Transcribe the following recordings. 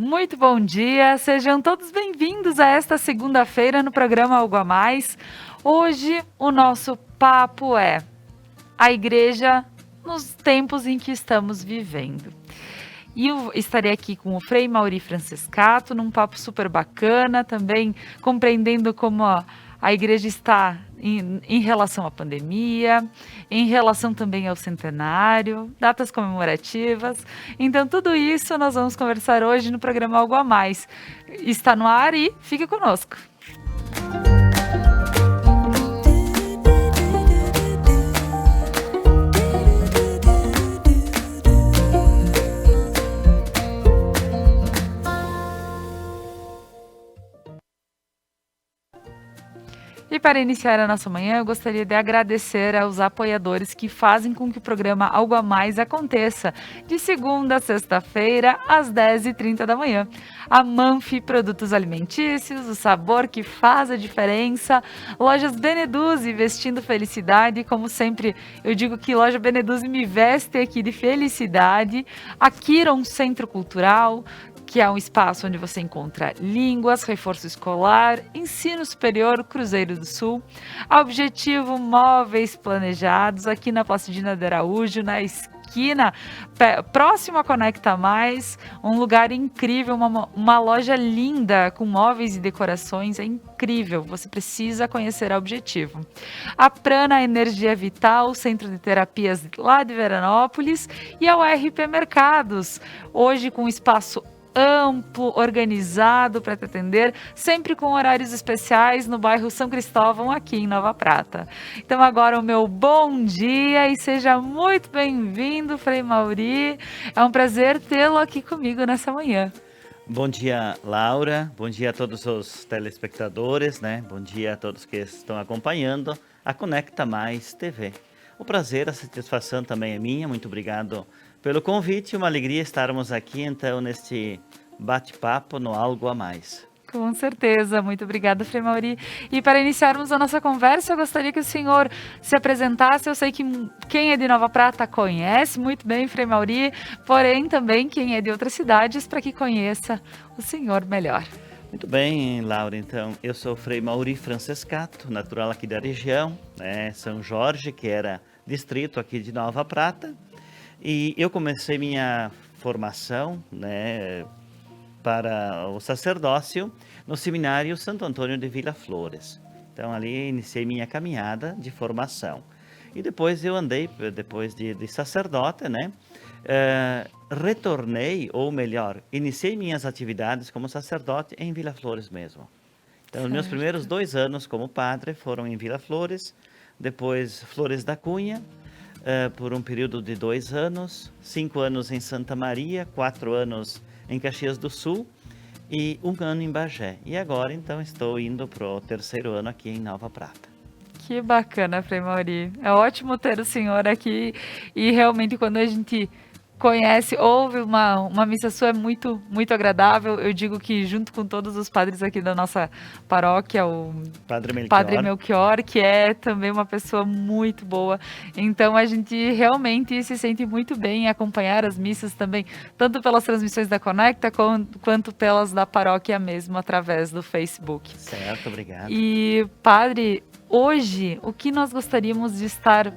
Muito bom dia, sejam todos bem-vindos a esta segunda-feira no programa Algo a Mais. Hoje o nosso papo é a igreja nos tempos em que estamos vivendo. E eu estarei aqui com o Frei Mauri Francescato, num papo super bacana, também compreendendo como a igreja está em relação à pandemia, em relação também ao centenário, datas comemorativas. Então, tudo isso nós vamos conversar hoje no programa Algo a Mais. Está no ar e fique conosco. E para iniciar a nossa manhã, eu gostaria de agradecer aos apoiadores que fazem com que o programa Algo a Mais aconteça, de segunda a sexta-feira, às 10h30 da manhã. A Manfi Produtos Alimentícios, o sabor que faz a diferença. Lojas Beneduzzi, vestindo felicidade. Como sempre, eu digo que Loja Beneduzzi me veste aqui de felicidade. A Kiron Centro Cultural, que é um espaço onde você encontra línguas, reforço escolar, ensino superior, Cruzeiro do Sul. A Objetivo Móveis Planejados, aqui na Placidina de Araújo, na esquina, próximo a Conecta Mais, um lugar incrível, uma loja linda, com móveis e decorações, é incrível, você precisa conhecer a Objetivo. A Prana Energia Vital, Centro de Terapias lá de Veranópolis, e a URP Mercados, hoje com espaço amplo, organizado para te atender, sempre com horários especiais no bairro São Cristóvão, aqui em Nova Prata. Então agora o meu bom dia e seja muito bem-vindo, Frei Mauri. É um prazer tê-lo aqui comigo nessa manhã. Bom dia, Laura. Bom dia a todos os telespectadores, né? Bom dia a todos que estão acompanhando a Conecta Mais TV. O prazer, a satisfação também é minha. Muito obrigado pelo convite, uma alegria estarmos aqui, então, neste bate-papo no Algo a Mais. Com certeza, muito obrigada, Frei Mauri. E para iniciarmos a nossa conversa, eu gostaria que o senhor se apresentasse. Eu sei que quem é de Nova Prata conhece muito bem Frei Mauri, porém também quem é de outras cidades, para que conheça o senhor melhor. Muito bem, Laura, então, eu sou Frei Mauri Francescato, natural aqui da região, né, São Jorge, que era distrito aqui de Nova Prata. E eu comecei minha formação, né, para o sacerdócio no seminário Santo Antônio de Vila Flores. Então ali iniciei minha caminhada de formação. E depois eu andei, depois de sacerdote, né, retornei, ou melhor, iniciei minhas atividades como sacerdote em Vila Flores mesmo. Então, os meus primeiros 2 anos como padre foram em Vila Flores, depois Flores da Cunha, por um período de 2 anos, 5 anos em Santa Maria, 4 anos em Caxias do Sul e 1 ano em Bagé. E agora, então, estou indo para o 3º ano aqui em Nova Prata. Que bacana, Frei Mauri. É ótimo ter o senhor aqui e realmente quando a gente conhece, ouve uma missa sua é muito, muito agradável. Eu digo que junto com todos os padres aqui da nossa paróquia, o Padre Melchior, que é também uma pessoa muito boa. Então a gente realmente se sente muito bem em acompanhar as missas também, tanto pelas transmissões da Conecta, quanto pelas da paróquia mesmo, através do Facebook. Certo, obrigado. E, padre, hoje, o que nós gostaríamos de estar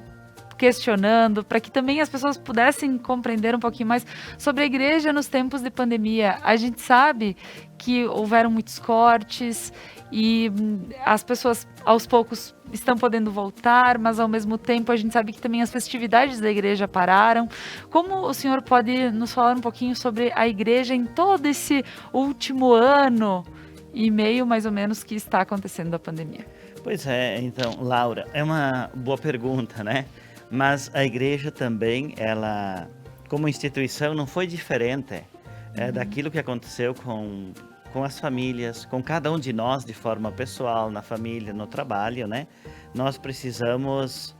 questionando, para que também as pessoas pudessem compreender um pouquinho mais sobre a igreja nos tempos de pandemia. A gente sabe que houveram muitos cortes e as pessoas aos poucos estão podendo voltar, mas ao mesmo tempo a gente sabe que também as festividades da igreja pararam. Como o senhor pode nos falar um pouquinho sobre a igreja em todo esse último ano e meio, mais ou menos, que está acontecendo a pandemia? Pois é, então, Laura, é uma boa pergunta, né? Mas a igreja também, ela, como instituição, não foi diferente daquilo que aconteceu com as famílias, com cada um de nós de forma pessoal, na família, no trabalho, né? Nós precisamos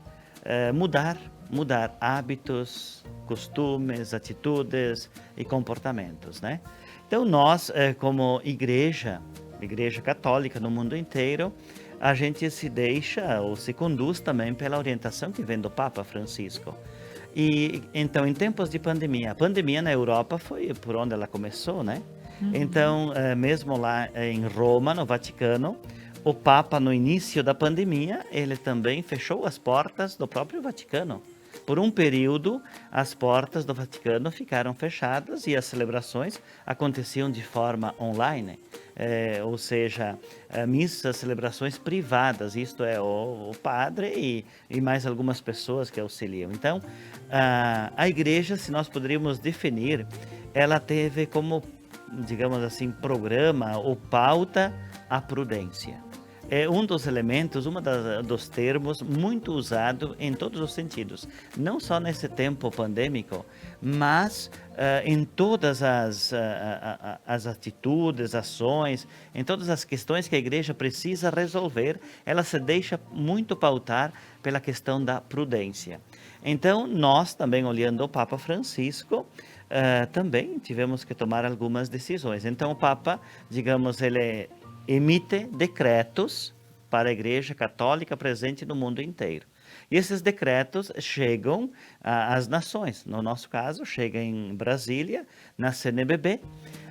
mudar hábitos, costumes, atitudes e comportamentos, né? Então nós, como igreja católica no mundo inteiro, a gente se deixa ou se conduz também pela orientação que vem do Papa Francisco. E então, em tempos de pandemia, a pandemia na Europa foi por onde ela começou, né? Então, mesmo lá em Roma, no Vaticano, o Papa, no início da pandemia, ele também fechou as portas do próprio Vaticano. Por um período, as portas do Vaticano ficaram fechadas e as celebrações aconteciam de forma online. Ou seja, missas, celebrações privadas, isto é, o padre e mais algumas pessoas que auxiliam. Então, a igreja, se nós poderíamos definir, ela teve como, digamos assim, programa ou pauta a prudência. É um dos elementos, dos termos muito usado em todos os sentidos. Não só nesse tempo pandêmico, mas em todas as atitudes, ações, em todas as questões que a igreja precisa resolver, ela se deixa muito pautar pela questão da prudência. Então, nós também, olhando o Papa Francisco, também tivemos que tomar algumas decisões. Então, o Papa, digamos, ele emite decretos para a Igreja Católica presente no mundo inteiro. E esses decretos chegam às nações. No nosso caso, chega em Brasília, na CNBB.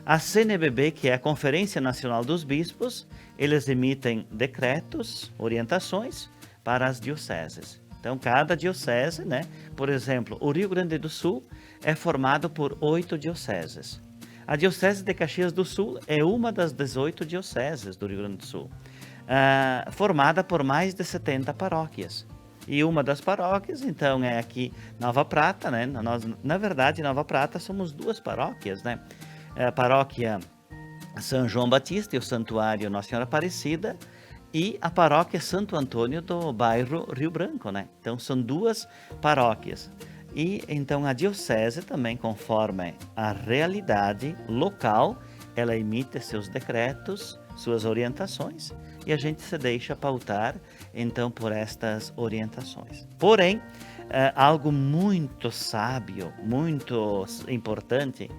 A CNBB, que é a Conferência Nacional dos Bispos, eles emitem decretos, orientações para as dioceses. Então, cada diocese, né? Por exemplo, o Rio Grande do Sul é formado por 8 dioceses. A Diocese de Caxias do Sul é uma das 18 dioceses do Rio Grande do Sul, formada por mais de 70 paróquias. E uma das paróquias, então, é aqui Nova Prata, né? Nós, na verdade, Nova Prata somos 2 paróquias, né? A paróquia São João Batista e o Santuário Nossa Senhora Aparecida, e a paróquia Santo Antônio do bairro Rio Branco, né? Então, são 2 paróquias. E então a diocese também, conforme a realidade local, ela emite seus decretos, suas orientações, e a gente se deixa pautar então por estas orientações. Porém, algo muito sábio, muito importante,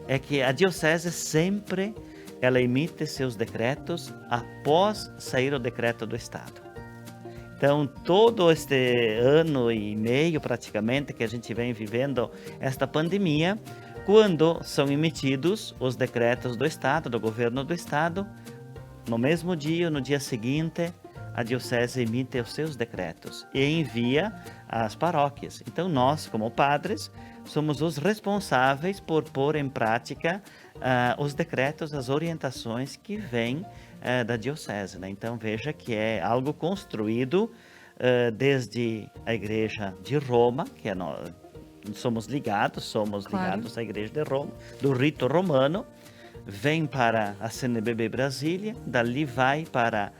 é que a diocese sempre ela emite seus decretos após sair o decreto do Estado. Então, todo este ano e meio, praticamente, que a gente vem vivendo esta pandemia, quando são emitidos os decretos do Estado, do governo do Estado, no mesmo dia, no dia seguinte, a diocese emite os seus decretos e envia às paróquias. Então, nós, como padres, somos os responsáveis por pôr em prática os decretos, as orientações que vêm da diocese, né? Então veja que é algo construído desde a Igreja de Roma, que somos ligados à Igreja de Roma, do rito romano, vem para a CNBB Brasília, dali vai para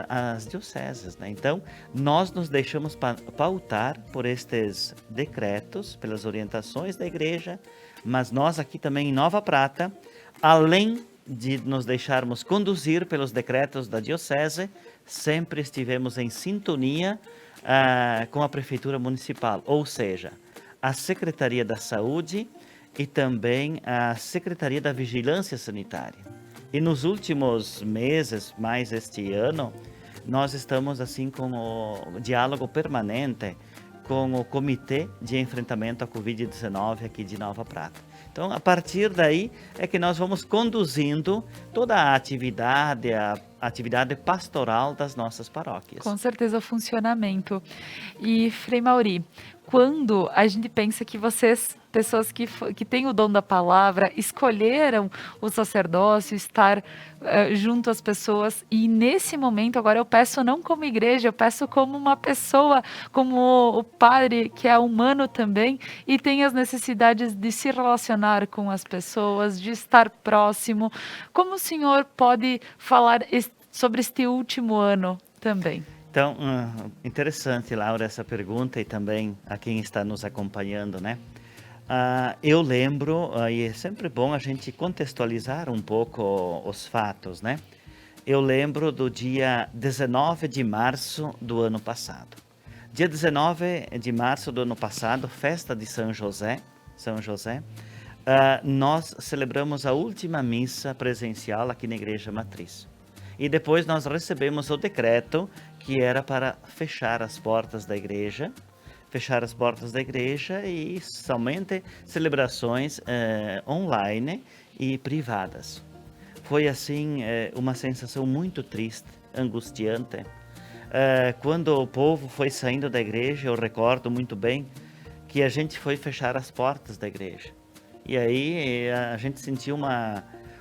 as dioceses, né? Então nós nos deixamos pautar por estes decretos, pelas orientações da Igreja, mas nós aqui também em Nova Prata, além de nos deixarmos conduzir pelos decretos da diocese, sempre estivemos em sintonia com a Prefeitura Municipal, ou seja, a Secretaria da Saúde e também a Secretaria da Vigilância Sanitária. E nos últimos meses, mais este ano, nós estamos assim com o diálogo permanente com o Comitê de Enfrentamento à Covid-19 aqui de Nova Prata. Então, a partir daí é que nós vamos conduzindo toda a atividade pastoral das nossas paróquias. Com certeza, o funcionamento. E, Frei Mauri, quando a gente pensa que vocês, pessoas que têm o dom da palavra, escolheram o sacerdócio, estar junto às pessoas, e nesse momento, agora eu peço não como igreja, eu peço como uma pessoa, como o padre, que é humano também, e tem as necessidades de se relacionar com as pessoas, de estar próximo. Como o senhor pode falar sobre este último ano também? Então, interessante, Laura, essa pergunta e também a quem está nos acompanhando, né? Eu lembro, e é sempre bom a gente contextualizar um pouco os fatos, né? Eu lembro do dia 19 de março do ano passado. Dia 19 de março do ano passado, festa de São José, nós celebramos a última missa presencial aqui na Igreja Matriz. E depois nós recebemos o decreto que era para fechar as portas da igreja e somente celebrações online e privadas. foi assim uma sensação muito triste, angustiante. Quando o povo foi saindo da igreja, eu recordo muito bem que a gente foi fechar as portas da igreja. E aí a gente sentiu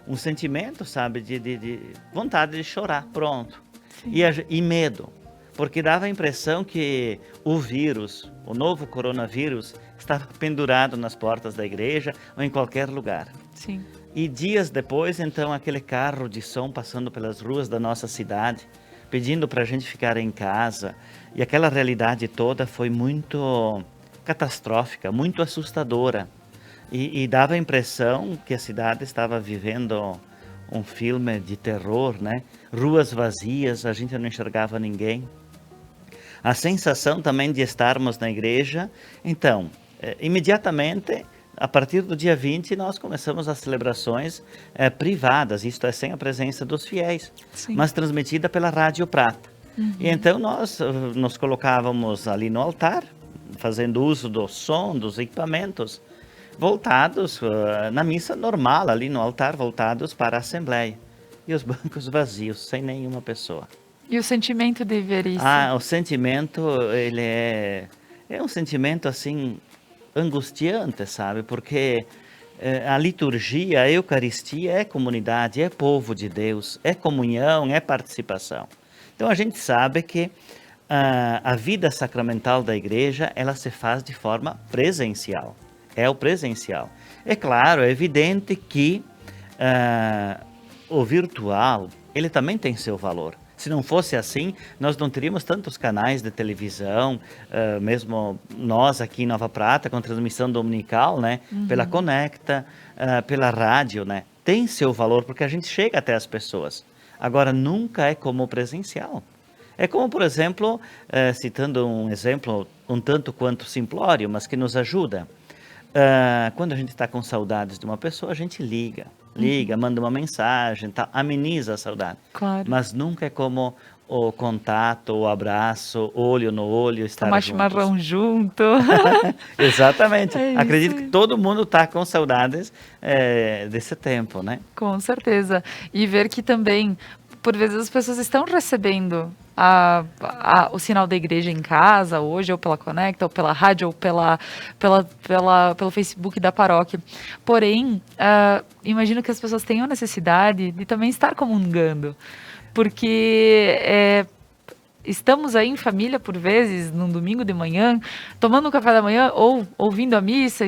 um sentimento, sabe, de vontade de chorar, pronto. E medo, porque dava a impressão que o vírus, o novo coronavírus, estava pendurado nas portas da igreja ou em qualquer lugar. Sim. E dias depois, então, aquele carro de som passando pelas ruas da nossa cidade, pedindo para a gente ficar em casa. E aquela realidade toda foi muito catastrófica, muito assustadora. E dava a impressão que a cidade estava vivendo um filme de terror, né? Ruas vazias, a gente não enxergava ninguém. A sensação também de estarmos na igreja. Então, imediatamente, a partir do dia 20, nós começamos as celebrações privadas, isto é, sem a presença dos fiéis, Sim. mas transmitida pela Rádio Prata. E então nós nos colocávamos ali no altar, fazendo uso do som, dos equipamentos, voltados na missa normal, ali no altar, voltados para a Assembleia. E os bancos vazios, sem nenhuma pessoa. E o sentimento de ver isso? O sentimento, ele é um sentimento assim angustiante, sabe? Porque a liturgia, a Eucaristia é comunidade, é povo de Deus, é comunhão, é participação. Então a gente sabe que a vida sacramental da igreja, ela se faz de forma presencial. É o presencial. É claro, é evidente que o virtual, ele também tem seu valor. Se não fosse assim, nós não teríamos tantos canais de televisão, mesmo nós aqui em Nova Prata, com transmissão dominical, né? Pela Conecta, pela rádio, né? Tem seu valor, porque a gente chega até as pessoas. Agora, nunca é como o presencial. É como, por exemplo, citando um exemplo um tanto quanto simplório, mas que nos ajuda. Quando a gente está com saudades de uma pessoa, a gente liga, manda uma mensagem, tá, ameniza a saudade. Claro. Mas nunca é como o contato, o abraço, olho no olho, estar Tomar juntos. chimarrão junto. Exatamente. É isso Acredito aí. que todo mundo está com saudades desse tempo, né? Com certeza. E ver que também, por vezes, as pessoas estão recebendo o sinal da igreja em casa, hoje, ou pela Conecta, ou pela rádio, ou pelo Facebook da paróquia. Porém, imagino que as pessoas tenham necessidade de também estar comungando. Porque estamos aí em família, por vezes, num domingo de manhã, tomando um café da manhã, ou ouvindo a missa,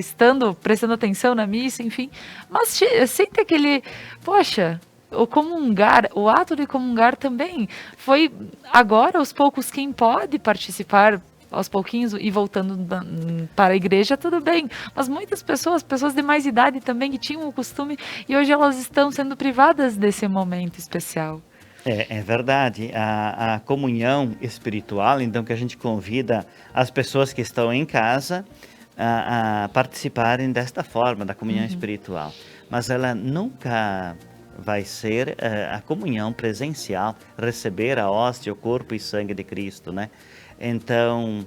prestando atenção na missa, enfim. Mas sente aquele, poxa, o ato de comungar também foi agora, aos poucos, quem pode participar aos pouquinhos e voltando para a igreja, tudo bem. Mas muitas pessoas de mais idade também, que tinham o costume, e hoje elas estão sendo privadas desse momento especial. É verdade. A comunhão espiritual, então, que a gente convida as pessoas que estão em casa a participarem desta forma, da comunhão espiritual. Mas ela nunca vai ser a comunhão presencial, receber a hóstia, o corpo e sangue de Cristo, né? Então,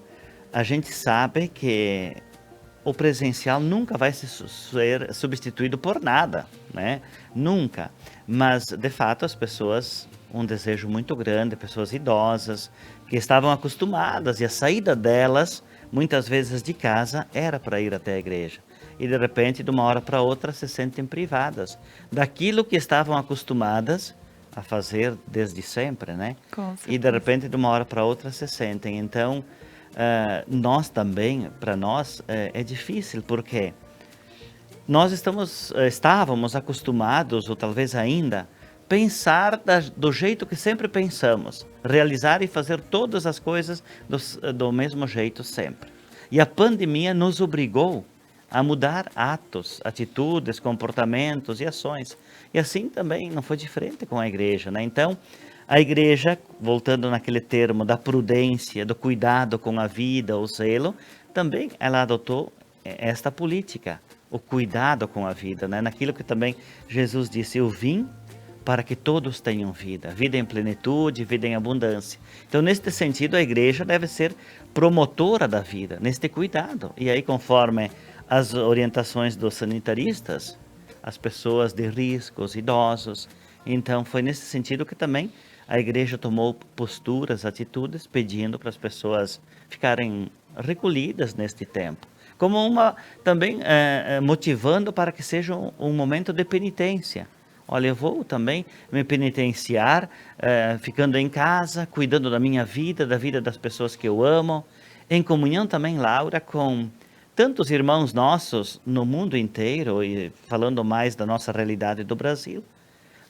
a gente sabe que o presencial nunca vai ser substituído por nada, né? Nunca. Mas, de fato, as pessoas, um desejo muito grande, pessoas idosas, que estavam acostumadas, e a saída delas, muitas vezes de casa, era para ir até a igreja. E de repente, de uma hora para outra, se sentem privadas daquilo que estavam acostumadas a fazer desde sempre, né? E de repente, de uma hora para outra, se sentem. Então, nós também, para nós, é difícil, porque nós estávamos acostumados, ou talvez ainda, pensar do jeito que sempre pensamos, realizar e fazer todas as coisas do mesmo jeito sempre. E a pandemia nos obrigou a mudar atos, atitudes, comportamentos e ações. E assim também não foi diferente com a igreja, né? Então, a igreja, voltando naquele termo da prudência, do cuidado com a vida, o zelo, também ela adotou esta política, o cuidado com a vida, né? Naquilo que também Jesus disse: eu vim para que todos tenham vida, vida em plenitude, vida em abundância. Então, neste sentido, a igreja deve ser promotora da vida, neste cuidado. E aí, conforme as orientações dos sanitaristas, as pessoas de risco, os idosos, Então, foi nesse sentido que também a igreja tomou posturas, atitudes, pedindo para as pessoas ficarem recolhidas neste tempo. Como uma, também motivando para que seja um momento de penitência. Olha, eu vou também me penitenciar, ficando em casa, cuidando da minha vida, da vida das pessoas que eu amo, em comunhão também, Laura, com tantos irmãos nossos no mundo inteiro, e falando mais da nossa realidade do Brasil,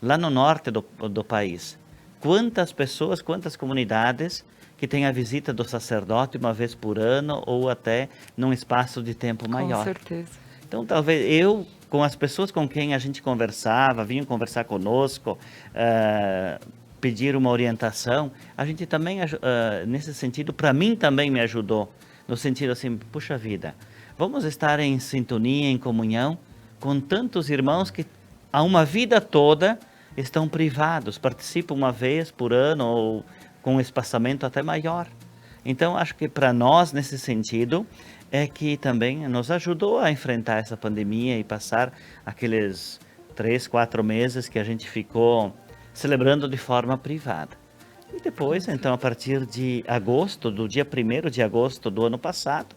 lá no norte do país. Quantas pessoas, quantas comunidades que têm a visita do sacerdote uma vez por ano ou até num espaço de tempo maior. Com certeza. Então, talvez eu, com as pessoas com quem a gente conversava, vinham conversar conosco, pedir uma orientação, a gente também, nesse sentido, para mim também me ajudou, no sentido assim, puxa vida, vamos estar em sintonia, em comunhão, com tantos irmãos que há uma vida toda estão privados, participam uma vez por ano ou com um espaçamento até maior. Então, acho que para nós, nesse sentido, é que também nos ajudou a enfrentar essa pandemia e passar aqueles 3, 4 meses que a gente ficou celebrando de forma privada. E depois, então, a partir de agosto, do dia 1º de agosto do ano passado,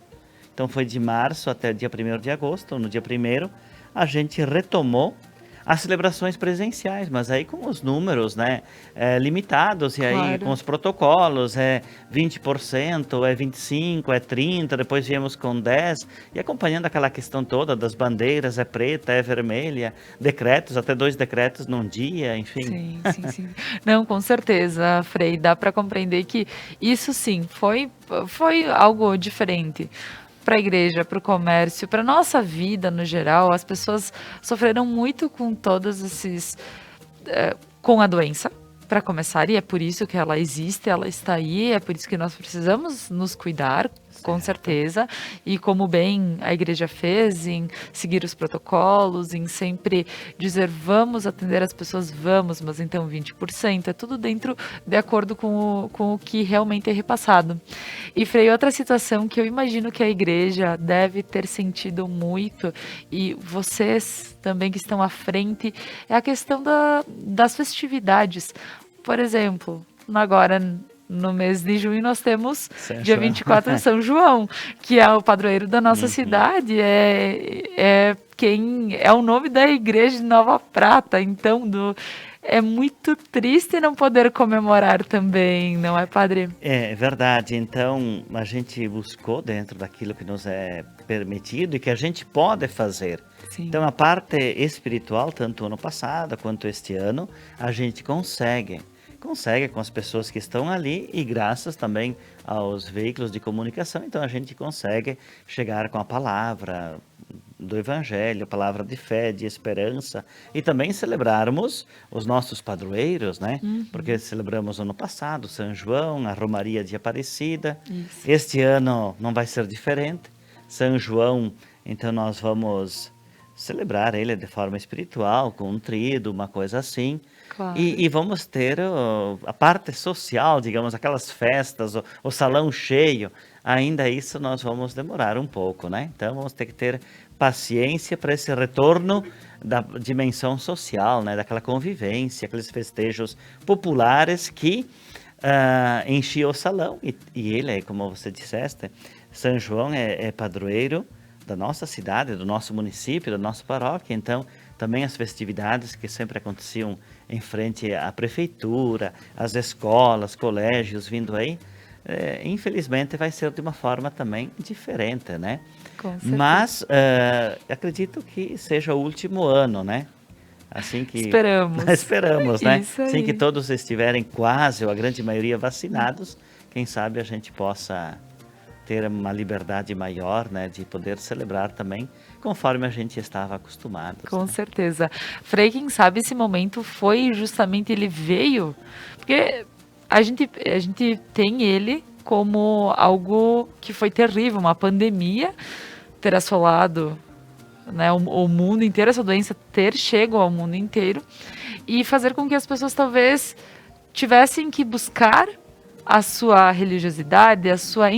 então foi de março até o dia 1º de agosto, no dia 1º, a gente retomou as celebrações presenciais, mas aí com os números, né, limitados, e aí Claro. com os protocolos, 20%, 25%, 30%, depois viemos com 10%, e acompanhando aquela questão toda das bandeiras, é preta, é vermelha, decretos, até 2 decretos num dia, enfim. Sim, sim, sim. Não, com certeza, Frei, dá para compreender que isso sim foi algo diferente para a igreja, para o comércio, para nossa vida no geral. As pessoas sofreram muito com todos esses, com a doença, para começar, e é por isso que ela existe, ela está aí, é por isso que nós precisamos nos cuidar, com certeza, e como bem a igreja fez em seguir os protocolos, em sempre dizer vamos atender as pessoas, vamos, mas então 20%, é tudo dentro, de acordo com o que realmente é repassado. E Frei, outra situação que eu imagino que a igreja deve ter sentido muito, e vocês também que estão à frente, é a questão das festividades. Por exemplo, agora no mês de junho nós temos dia 24 São João, que é o padroeiro da nossa cidade, quem é o nome da igreja de Nova Prata, então é muito triste não poder comemorar também, não é, padre? É verdade, então a gente buscou dentro daquilo que nos é permitido e que a gente pode fazer. Sim. Então a parte espiritual, tanto ano passado quanto este ano, a gente consegue com as pessoas que estão ali e graças também aos veículos de comunicação, então a gente consegue chegar com a palavra do Evangelho, palavra de fé, de esperança, e também celebrarmos os nossos padroeiros, né? Porque celebramos ano passado São João, a Romaria de Aparecida. Isso. Este ano não vai ser diferente. São João, então nós vamos celebrar ele de forma espiritual, com um tríduo, uma coisa assim. Claro. E vamos ter a parte social, digamos, aquelas festas, o salão cheio. Ainda isso nós vamos demorar um pouco, né? Então vamos ter que ter paciência para esse retorno da dimensão social, né? Daquela convivência, aqueles festejos populares que enchiam o salão. E ele, como você disseste, São João é padroeiro da nossa cidade, do nosso município, da nossa paróquia. Então, também as festividades que sempre aconteciam em frente à prefeitura, às escolas, colégios vindo aí, infelizmente vai ser de uma forma também diferente, né? Com certeza. Mas acredito que seja o último ano, né? Assim que Esperamos. esperamos, né? Isso aí. Assim que todos estiverem quase, ou a grande maioria, vacinados, quem sabe a gente possa ter uma liberdade maior, né, de poder celebrar também, conforme a gente estava acostumado. Com né? certeza. Frei, quem sabe esse momento foi justamente, ele veio, porque a gente tem ele como algo que foi terrível, uma pandemia ter assolado, né, o mundo inteiro, essa doença ter chego ao mundo inteiro e fazer com que as pessoas talvez tivessem que buscar a sua religiosidade, a sua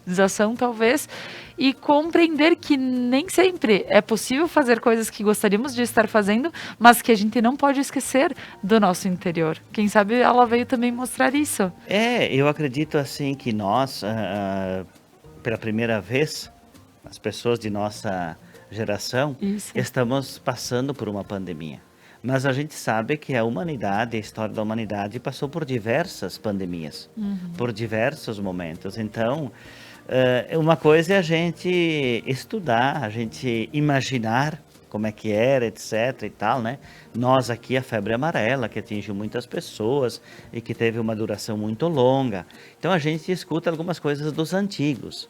conscientização, talvez, e compreender que nem sempre é possível fazer coisas que gostaríamos de estar fazendo, mas que a gente não pode esquecer do nosso interior. Quem sabe ela veio também mostrar isso. Eu acredito assim que nós, pela primeira vez, as pessoas de nossa geração, Isso. estamos passando por uma pandemia. Mas a gente sabe que a humanidade, a história da humanidade, passou por diversas pandemias, por diversos momentos. Então, uma coisa é a gente estudar, a gente imaginar como é que era, etc e tal, né? Nós aqui, a febre amarela, que atingiu muitas pessoas e que teve uma duração muito longa. Então, a gente escuta algumas coisas dos antigos.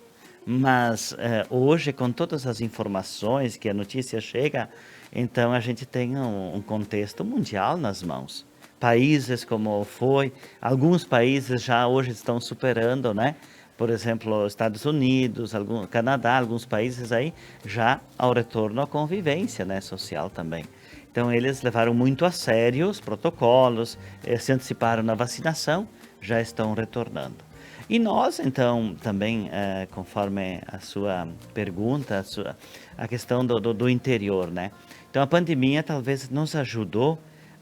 Mas hoje, com todas as informações que a notícia chega, então a gente tem um contexto mundial nas mãos. Países como foi, alguns países já hoje estão superando, né? Por exemplo, Estados Unidos, Canadá, alguns países aí já ao retorno à convivência, né, social também. Então eles levaram muito a sério os protocolos, se anteciparam na vacinação, já estão retornando. E nós, então, também, conforme a sua pergunta, a questão do interior, né? Então, a pandemia talvez nos ajudou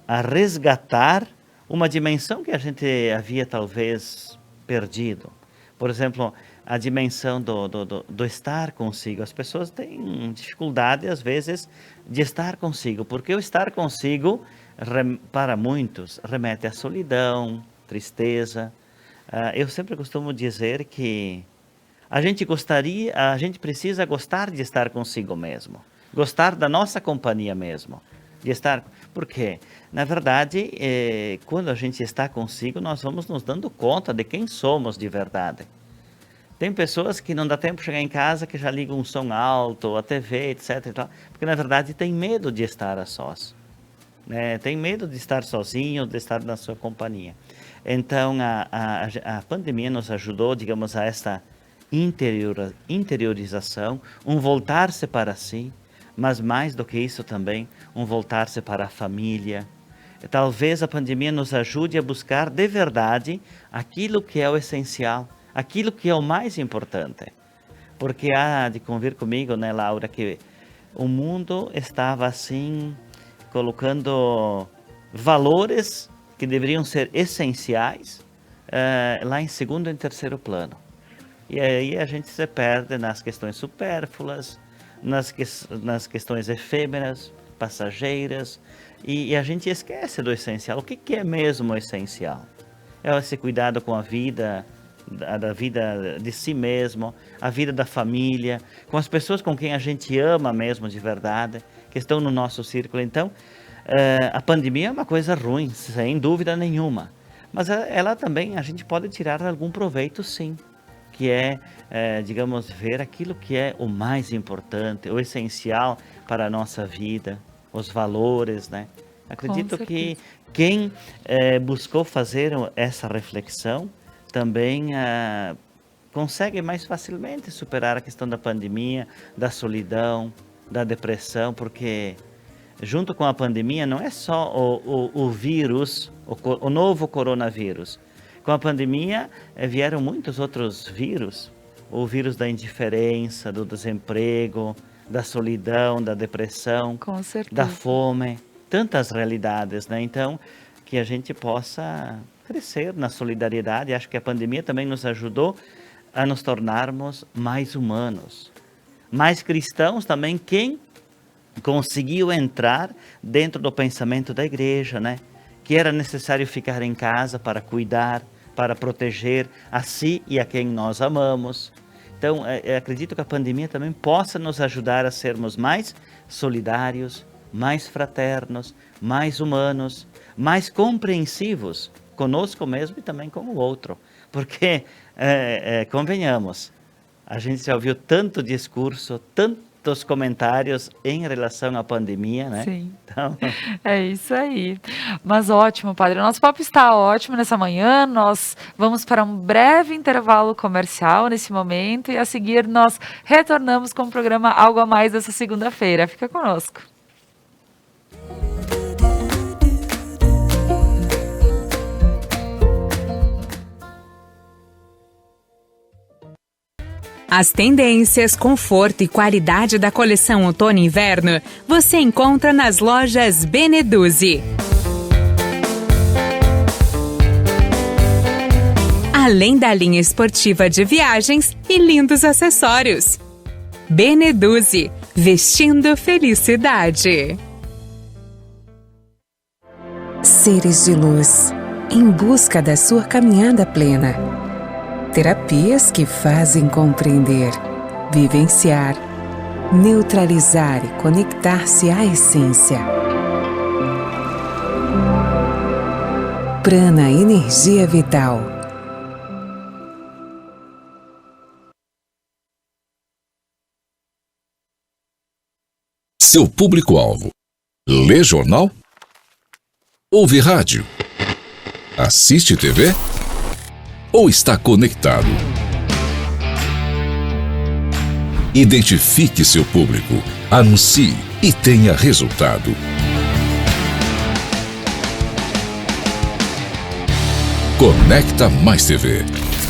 a resgatar uma dimensão que a gente havia talvez perdido. Por exemplo, a dimensão do estar consigo. As pessoas têm dificuldade, às vezes, de estar consigo, porque o estar consigo, para muitos, remete à solidão, tristeza. Eu sempre costumo dizer que a gente precisa gostar de estar consigo mesmo, gostar da nossa companhia mesmo, de estar, porque na verdade, quando a gente está consigo, nós vamos nos dando conta de quem somos de verdade. Tem pessoas que não dá tempo de chegar em casa, que já ligam um som alto, a TV, etc e tal, porque na verdade tem medo de estar a sós, né? Tem medo de estar sozinho, de estar na sua companhia. Então, a pandemia nos ajudou, digamos, a esta interiorização, um voltar-se para si, mas mais do que isso também, um voltar-se para a família. Talvez a pandemia nos ajude a buscar de verdade aquilo que é o essencial, aquilo que é o mais importante. Porque há de convir comigo, né, Laura, que o mundo estava assim, colocando valores que deveriam ser essenciais, lá em segundo e em terceiro plano. E aí a gente se perde nas questões supérfluas, nas questões efêmeras, passageiras, e a gente esquece do essencial. O que é mesmo o essencial? É esse cuidado com a vida, da vida de si mesmo, a vida da família, com as pessoas com quem a gente ama mesmo de verdade, que estão no nosso círculo. Então, a pandemia é uma coisa ruim, sem dúvida nenhuma, mas ela também, a gente pode tirar algum proveito sim, que digamos, ver aquilo que é o mais importante, o essencial para a nossa vida, os valores, né? Acredito que quem buscou fazer essa reflexão também consegue mais facilmente superar a questão da pandemia, da solidão, da depressão, porque junto com a pandemia, não é só o vírus, o novo coronavírus. Com a pandemia, vieram muitos outros vírus. O vírus da indiferença, do desemprego, da solidão, da depressão, Com certeza. da fome. Tantas realidades, né? Então, que a gente possa crescer na solidariedade. Acho que a pandemia também nos ajudou a nos tornarmos mais humanos. Mais cristãos também, quem conseguiu entrar dentro do pensamento da igreja, né? Que era necessário ficar em casa para cuidar, para proteger a si e a quem nós amamos. Então, acredito que a pandemia também possa nos ajudar a sermos mais solidários, mais fraternos, mais humanos, mais compreensivos conosco mesmo e também com o outro. Porque, convenhamos, a gente já ouviu tanto discurso, tantos comentários em relação à pandemia, né? Sim. Então, É isso aí. Mas ótimo, padre. O nosso papo está ótimo nessa manhã. Nós vamos para um breve intervalo comercial nesse momento e a seguir nós retornamos com o programa Algo a Mais dessa segunda-feira. Fica conosco. As tendências, conforto e qualidade da coleção outono e inverno você encontra nas lojas Beneduzzi. Além da linha esportiva de viagens e lindos acessórios. Beneduzzi, vestindo felicidade. Seres de luz, em busca da sua caminhada plena. Terapias que fazem compreender, vivenciar, neutralizar e conectar-se à essência. Prana Energia Vital. Seu público-alvo: lê jornal? Ouve rádio? Assiste TV? Ou está conectado? Identifique seu público, anuncie e tenha resultado. Conecta Mais TV.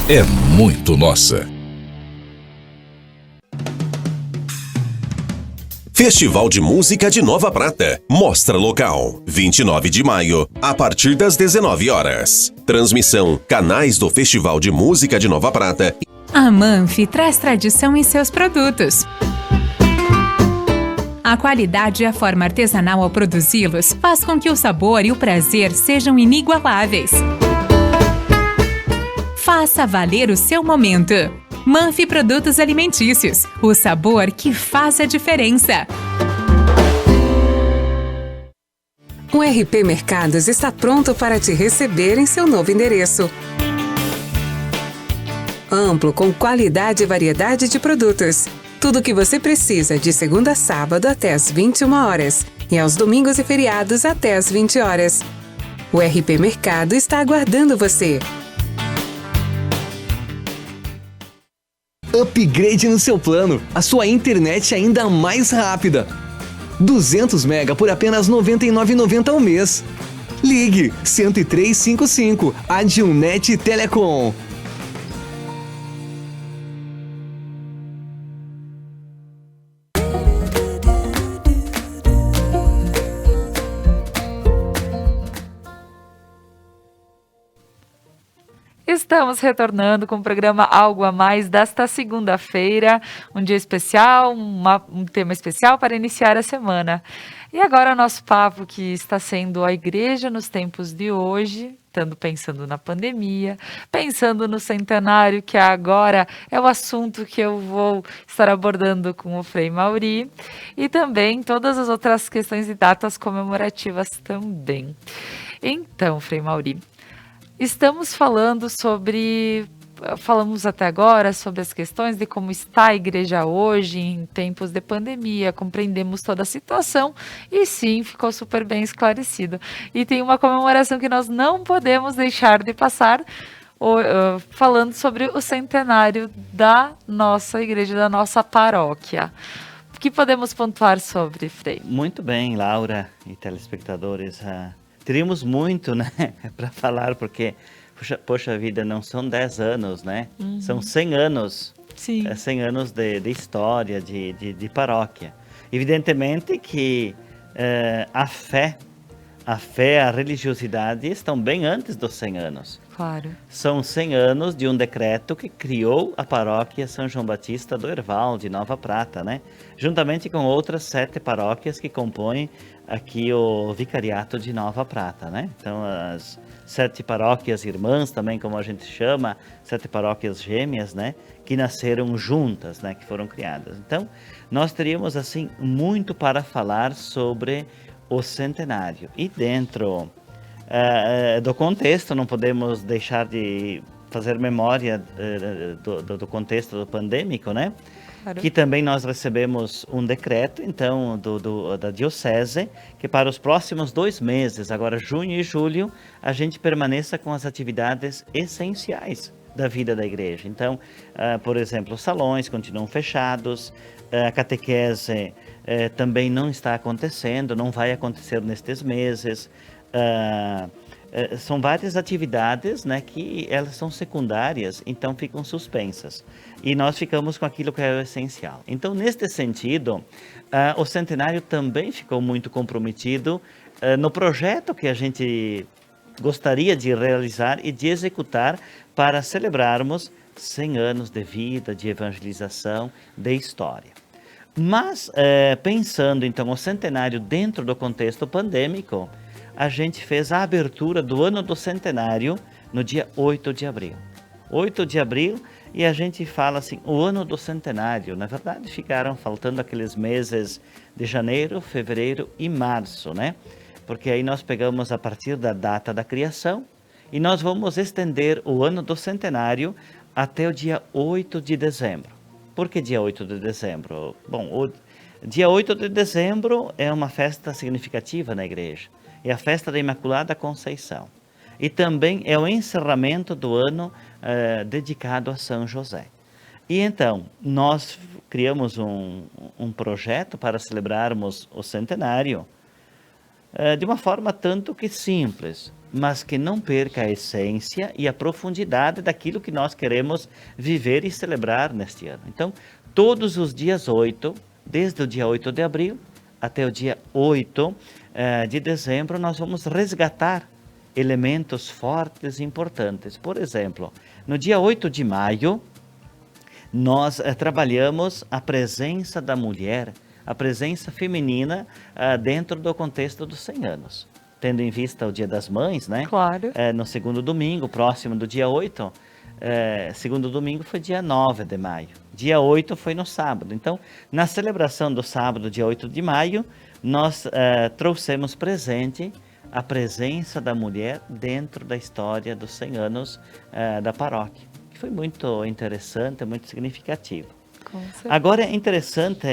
É muito nossa. Festival de Música de Nova Prata. Mostra local. 29 de maio, a partir das 19 horas. Transmissão: canais do Festival de Música de Nova Prata. A Manfi traz tradição em seus produtos. A qualidade e a forma artesanal ao produzi-los faz com que o sabor e o prazer sejam inigualáveis. Faça valer o seu momento. Manfi Produtos Alimentícios, o sabor que faz a diferença. O RP Mercados está pronto para te receber em seu novo endereço. Amplo, com qualidade e variedade de produtos. Tudo o que você precisa de segunda a sábado até às 21 horas e aos domingos e feriados até às 20 horas. O RP Mercado está aguardando você. Upgrade no seu plano, a sua internet ainda mais rápida. 200 mega por apenas R$ 99,90 ao mês. Ligue 10355, Adilnet Telecom. Estamos retornando com o programa Algo a Mais desta segunda-feira, um dia especial, um tema especial para iniciar a semana. E agora nosso papo que está sendo a igreja nos tempos de hoje, pensando na pandemia, pensando no centenário, que agora é o assunto que eu vou estar abordando com o Frei Mauri, e também todas as outras questões e datas comemorativas também. Então, Frei Mauri, estamos falamos até agora sobre as questões de como está a igreja hoje em tempos de pandemia, compreendemos toda a situação e sim, ficou super bem esclarecido. E tem uma comemoração que nós não podemos deixar de passar, falando sobre o centenário da nossa igreja, da nossa paróquia. O que podemos pontuar sobre, Frei? Muito bem, Laura e telespectadores. Teríamos muito, né, para falar, porque, poxa vida, não são 10 anos, né? Uhum. São 100 anos. Sim. 100 anos de história, de paróquia. Evidentemente que a fé, a religiosidade estão bem antes dos 100 anos. Claro. São 100 anos de um decreto que criou a paróquia São João Batista do Herval, de Nova Prata, né? Juntamente com outras 7 paróquias que compõem aqui o Vicariato de Nova Prata, né? Então, as 7 paróquias irmãs também, como a gente chama, 7 paróquias gêmeas, né? Que nasceram juntas, né? Que foram criadas. Então, nós teríamos, assim, muito para falar sobre o centenário. E dentro do contexto, não podemos deixar de fazer memória do contexto pandêmico, né? Claro. Que também nós recebemos um decreto, então, da Diocese, que para os próximos 2 meses, agora junho e julho, a gente permaneça com as atividades essenciais da vida da igreja. Então, por exemplo, os salões continuam fechados, a catequese também não está acontecendo, não vai acontecer nestes meses, são várias atividades, né, que elas são secundárias, então ficam suspensas. E nós ficamos com aquilo que é o essencial. Então, neste sentido, o centenário também ficou muito comprometido no projeto que a gente gostaria de realizar e de executar para celebrarmos 100 anos de vida, de evangelização, de história. Mas, pensando então o centenário dentro do contexto pandêmico, a gente fez a abertura do ano do centenário no dia 8 de abril. 8 de abril, e a gente fala assim, o ano do centenário. Na verdade, ficaram faltando aqueles meses de janeiro, fevereiro e março, né? Porque aí nós pegamos a partir da data da criação e nós vamos estender o ano do centenário até o dia 8 de dezembro. Por que dia 8 de dezembro? Bom, o dia 8 de dezembro é uma festa significativa na igreja. É a festa da Imaculada Conceição. E também é o encerramento do ano dedicado a São José. E então, nós criamos um projeto para celebrarmos o centenário de uma forma tanto que simples, mas que não perca a essência e a profundidade daquilo que nós queremos viver e celebrar neste ano. Então, todos os dias 8, desde o dia 8 de abril até o dia 8 de dezembro, nós vamos resgatar elementos fortes e importantes. Por exemplo, no dia 8 de maio, nós trabalhamos a presença da mulher, a presença feminina dentro do contexto dos 100 anos. Tendo em vista o Dia das Mães, né? Claro. No segundo domingo, próximo do dia 8, segundo domingo foi dia 9 de maio. Dia 8 foi no sábado. Então, na celebração do sábado, dia 8 de maio, nós trouxemos presente a presença da mulher dentro da história dos 100 anos da paróquia, que foi muito interessante, muito significativo. Com certeza. Agora, é interessante,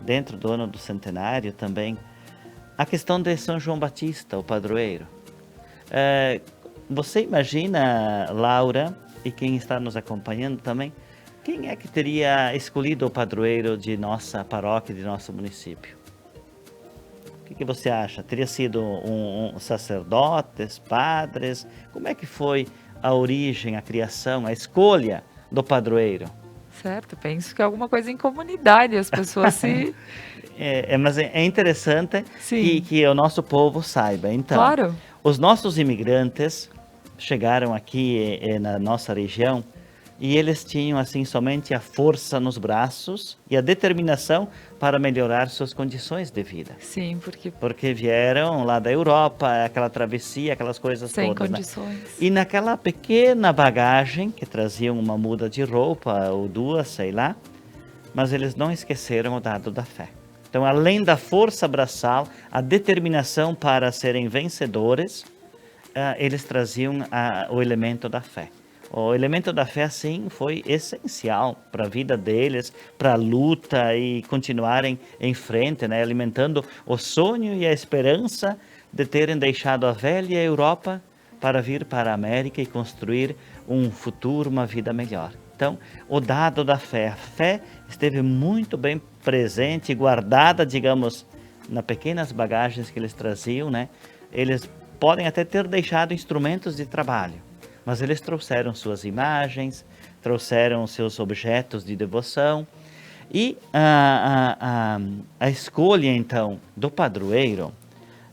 dentro do ano do centenário também, a questão de São João Batista, o padroeiro. Você imagina, Laura, e quem está nos acompanhando também, quem é que teria escolhido o padroeiro de nossa paróquia, de nosso município? O que você acha? Teria sido sacerdotes, padres? Como é que foi a origem, a criação, a escolha do padroeiro? Certo, penso que é alguma coisa em comunidade, as pessoas se... Mas é interessante Sim. que o nosso povo saiba. Então, Claro. os nossos imigrantes chegaram aqui na nossa região e eles tinham assim somente a força nos braços e a determinação para melhorar suas condições de vida. Sim, Porque vieram lá da Europa, aquela travessia, aquelas coisas sem todas, né? condições. E naquela pequena bagagem, que traziam uma muda de roupa ou duas, sei lá, mas eles não esqueceram o dado da fé. Então, além da força braçal, a determinação para serem vencedores, eles traziam o elemento da fé. O elemento da fé, sim, foi essencial para a vida deles, para a luta e continuarem em frente, né? Alimentando o sonho e a esperança de terem deixado a velha Europa para vir para a América e construir um futuro, uma vida melhor. Então, o dado da fé, a fé esteve muito bem presente e guardada, digamos, nas pequenas bagagens que eles traziam, né? Eles podem até ter deixado instrumentos de trabalho, mas eles trouxeram suas imagens, trouxeram seus objetos de devoção. E a escolha, então, do padroeiro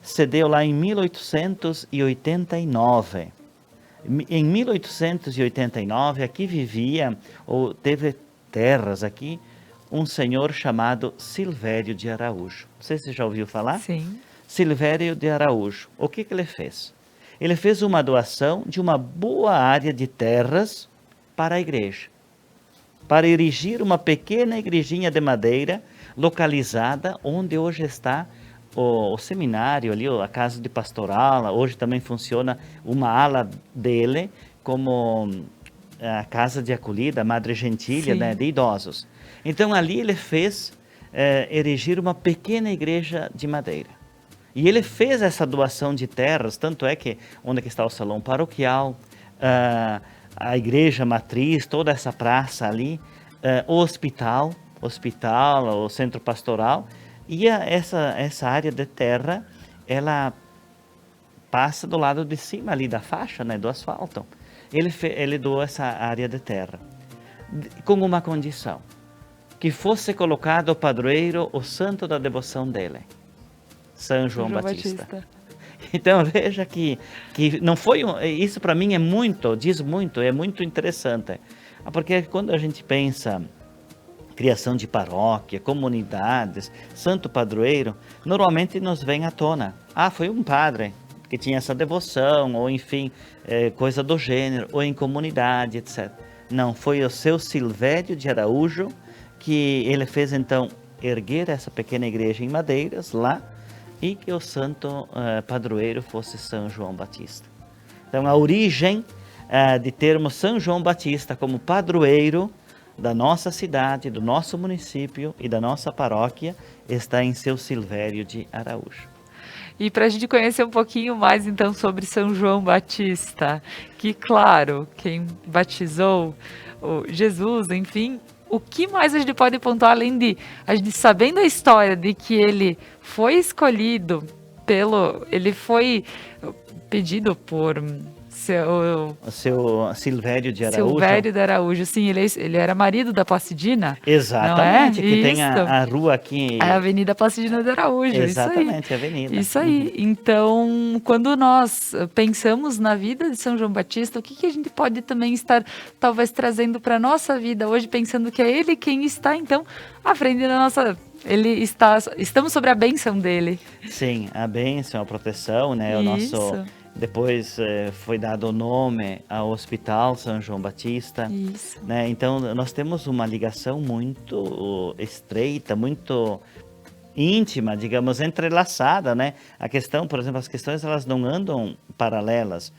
se deu lá em 1889. Em 1889, aqui vivia, ou teve terras aqui, um senhor chamado Silvério de Araújo. Não sei se você já ouviu falar? Sim. Silvério de Araújo. O que ele fez? Ele fez uma doação de uma boa área de terras para a igreja, para erigir uma pequena igrejinha de madeira localizada onde hoje está o seminário ali, a casa de pastoral. Hoje também funciona uma ala dele como a casa de acolhida, a Madre Gentilha, né, de idosos. Então ali ele fez erigir uma pequena igreja de madeira. E ele fez essa doação de terras, tanto é que onde que está o salão paroquial, a igreja matriz, toda essa praça ali, o hospital, o centro pastoral, e essa área de terra, ela passa do lado de cima ali da faixa, né, do asfalto. Ele doou essa área de terra com uma condição, que fosse colocado o padroeiro, o santo da devoção dele, São João Batista. Então veja que não foi isso, para mim diz muito, é muito interessante, porque quando a gente pensa criação de paróquia, comunidades, santo padroeiro, normalmente nos vem à tona, foi um padre que tinha essa devoção, ou enfim, coisa do gênero, ou em comunidade, etc. Não, foi o seu Silvério de Araújo que ele fez então erguer essa pequena igreja em Madeiras lá, e que o santo padroeiro fosse São João Batista. Então a origem de termos São João Batista como padroeiro da nossa cidade, do nosso município e da nossa paróquia está em seu Silvério de Araújo. E para a gente conhecer um pouquinho mais, então, sobre São João Batista, que, claro, quem batizou Jesus, enfim, o que mais a gente pode pontuar, além de a gente sabendo a história de que ele foi escolhido ele foi pedido por o seu Silvério de Araújo. Silvério de Araújo, sim, ele era marido da Placidina. Exatamente, não é? Que tem a rua aqui. A Avenida Placidina de Araújo. Exatamente, isso aí. A avenida. Isso aí. Então, quando nós pensamos na vida de São João Batista, o que a gente pode também estar, talvez, trazendo para a nossa vida hoje, pensando que é ele quem está, então, à frente da nossa... Estamos sobre a bênção dele. Sim, a bênção, a proteção, né? Isso. Depois foi dado o nome ao Hospital São João Batista. Isso. Né? Então, nós temos uma ligação muito estreita, muito íntima, digamos, entrelaçada, né? A questão, por exemplo, as questões, elas não andam paralelas.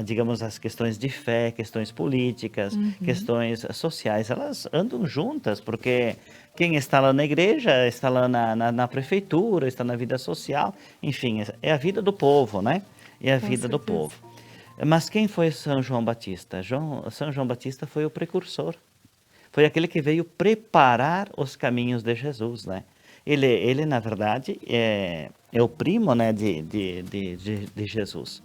Digamos, as questões de fé, questões políticas, questões sociais, elas andam juntas, porque quem está lá na igreja, está lá na prefeitura, está na vida social, enfim, é a vida do povo, né? É a vida do povo. Mas quem foi São João Batista? São João Batista foi o precursor. Foi aquele que veio preparar os caminhos de Jesus, né? Ele na verdade, é o primo, né, de Jesus.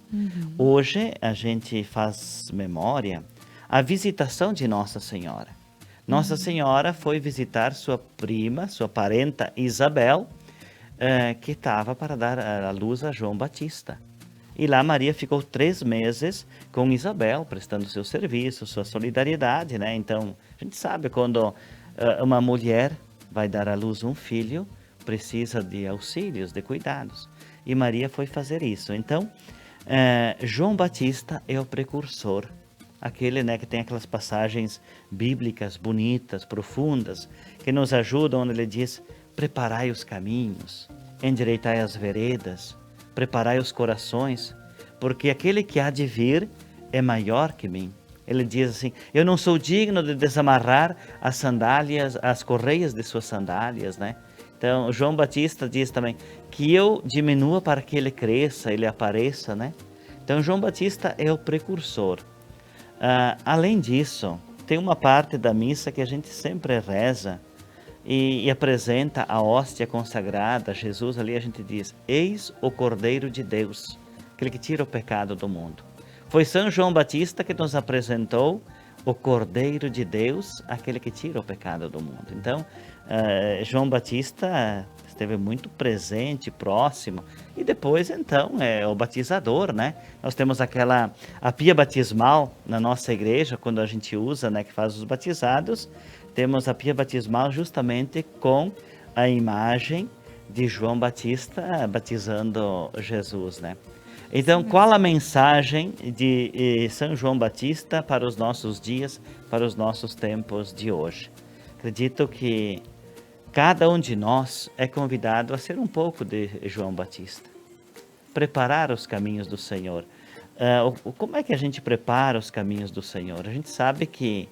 Hoje, a gente faz memória a visitação de Nossa Senhora. Nossa Senhora foi visitar sua prima, sua parenta Isabel, que estava para dar a luz a João Batista. E lá Maria ficou 3 meses com Isabel, prestando seu serviço, sua solidariedade, né? Então, a gente sabe quando uma mulher vai dar à luz um filho, precisa de auxílios, de cuidados. E Maria foi fazer isso. Então, João Batista é o precursor, aquele, né, que tem aquelas passagens bíblicas bonitas, profundas, que nos ajudam, onde ele diz: preparai os caminhos, endireitai as veredas, preparai os corações, porque aquele que há de vir é maior que mim. Ele diz assim: eu não sou digno de desamarrar as sandálias, as correias de suas sandálias, né? Então, João Batista diz também que eu diminua para que ele cresça, ele apareça, né? Então, João Batista é o precursor. Além disso, tem uma parte da missa que a gente sempre reza e apresenta a hóstia consagrada, Jesus ali, a gente diz: eis o Cordeiro de Deus, aquele que tira o pecado do mundo. Foi São João Batista que nos apresentou o Cordeiro de Deus, aquele que tira o pecado do mundo. Então, João Batista esteve muito presente, próximo, e depois, então, é o batizador, né? Nós temos a pia batismal na nossa igreja, quando a gente usa, né, que faz os batizados, temos a pia batismal justamente com a imagem de João Batista batizando Jesus, né? Então, qual a mensagem de São João Batista para os nossos dias, para os nossos tempos de hoje? Acredito que cada um de nós é convidado a ser um pouco de João Batista. Preparar os caminhos do Senhor. Como é que a gente prepara os caminhos do Senhor? A gente sabe que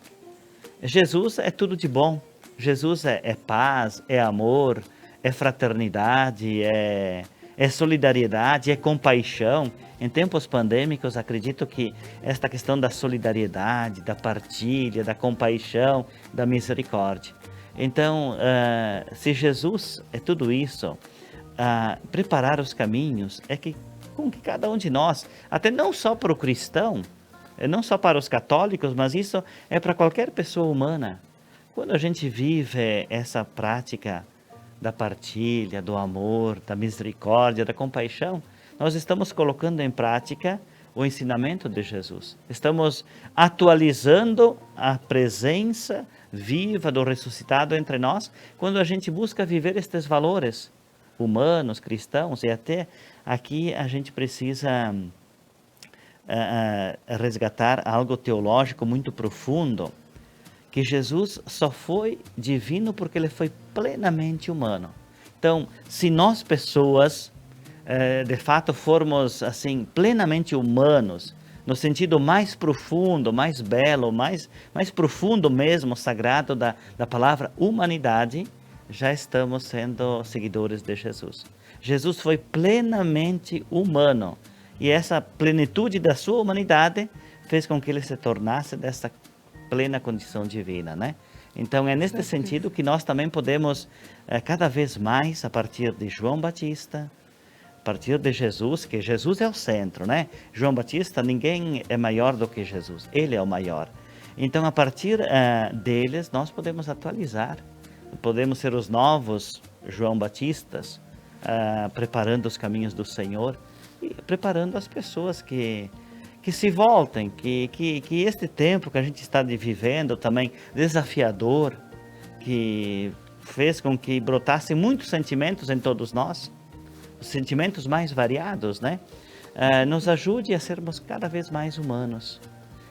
Jesus é tudo de bom. Jesus é paz, é amor, é fraternidade, é solidariedade, é compaixão. Em tempos pandêmicos, acredito que esta questão da solidariedade, da partilha, da compaixão, da misericórdia. Então, se Jesus é tudo isso, preparar os caminhos é que com que cada um de nós, até não só para o cristão, não só para os católicos, mas isso é para qualquer pessoa humana. Quando a gente vive essa prática da partilha, do amor, da misericórdia, da compaixão, nós estamos colocando em prática o ensinamento de Jesus. Estamos atualizando a presença viva do ressuscitado entre nós, quando a gente busca viver estes valores humanos, cristãos, e até aqui a gente precisa resgatar algo teológico muito profundo, que Jesus só foi divino porque ele foi plenamente humano. Então, se nós pessoas, de fato, formos assim plenamente humanos, no sentido mais profundo, mais belo, mais profundo mesmo, sagrado da palavra humanidade, já estamos sendo seguidores de Jesus. Jesus foi plenamente humano, e essa plenitude da sua humanidade fez com que ele se tornasse dessa plena condição divina, né? Então é neste sentido que nós também podemos cada vez mais, a partir de João Batista, a partir de Jesus, que Jesus é o centro, né? João Batista, ninguém é maior do que Jesus, ele é o maior. Então a partir deles nós podemos atualizar, podemos ser os novos João Batistas, preparando os caminhos do Senhor e preparando as pessoas que se voltem, que este tempo que a gente está vivendo também desafiador, que fez com que brotassem muitos sentimentos em todos nós, os sentimentos mais variados, né? Nos ajude a sermos cada vez mais humanos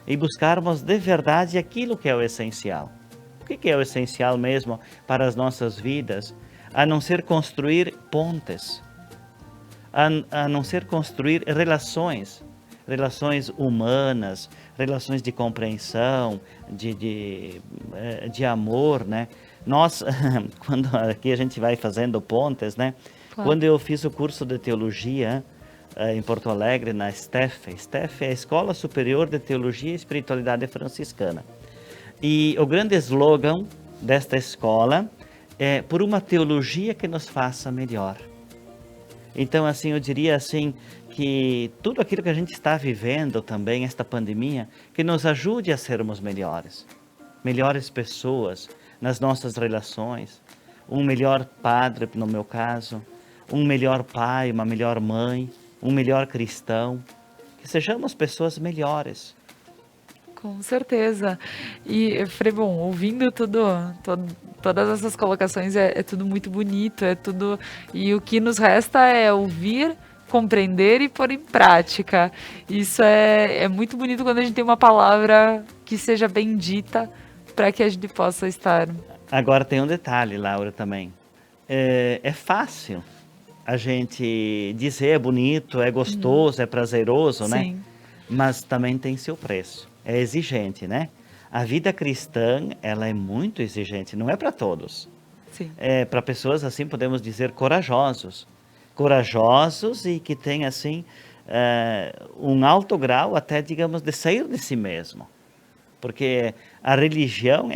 e buscarmos de verdade aquilo que é o essencial. O que é o essencial mesmo para as nossas vidas? A não ser construir pontes, a não ser construir relações humanas, relações de compreensão, de amor, né? Nós, quando aqui a gente vai fazendo pontes, né? Claro. Quando eu fiz o curso de teologia em Porto Alegre, na STEF é a Escola Superior de Teologia e Espiritualidade Franciscana. E o grande slogan desta escola é: por uma teologia que nos faça melhor. Então, assim, eu diria assim, que tudo aquilo que a gente está vivendo também, esta pandemia, que nos ajude a sermos melhores pessoas nas nossas relações, um melhor padre, no meu caso, um melhor pai, uma melhor mãe, um melhor cristão, que sejamos pessoas melhores. Com certeza. E, Frei, bom, ouvindo todas essas colocações, é tudo muito bonito, e o que nos resta é ouvir, compreender e pôr em prática. Isso é muito bonito quando a gente tem uma palavra que seja bendita para que a gente possa estar. Agora tem um detalhe, Laura, também. É fácil a gente dizer, é bonito, é gostoso, é prazeroso, Sim. né? Mas também tem seu preço. É exigente, né? A vida cristã, ela é muito exigente, não é para todos. Sim. É para pessoas, assim, podemos dizer, corajosos e que têm, assim, um alto grau até, digamos, de sair de si mesmo. Porque a religião,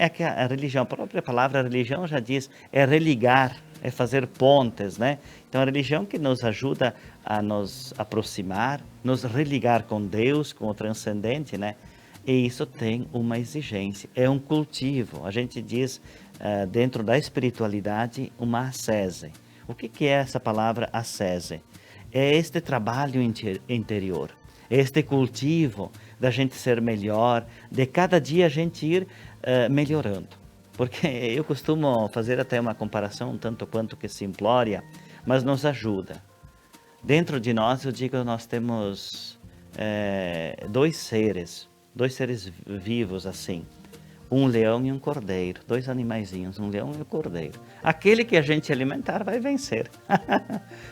a própria palavra religião já diz, é religar, é fazer pontes, né? Então a religião que nos ajuda a nos aproximar, nos religar com Deus, com o transcendente, né? E isso tem uma exigência, é um cultivo. A gente diz, dentro da espiritualidade, uma ascese. O que é essa palavra ascese? É este trabalho interior, é este cultivo da gente ser melhor, de cada dia a gente ir melhorando. Porque eu costumo fazer até uma comparação um tanto quanto que simplória, mas nos ajuda. Dentro de nós, eu digo, nós temos dois seres vivos assim, um leão e um cordeiro, dois animaizinhos, um leão e um cordeiro. Aquele que a gente alimentar vai vencer.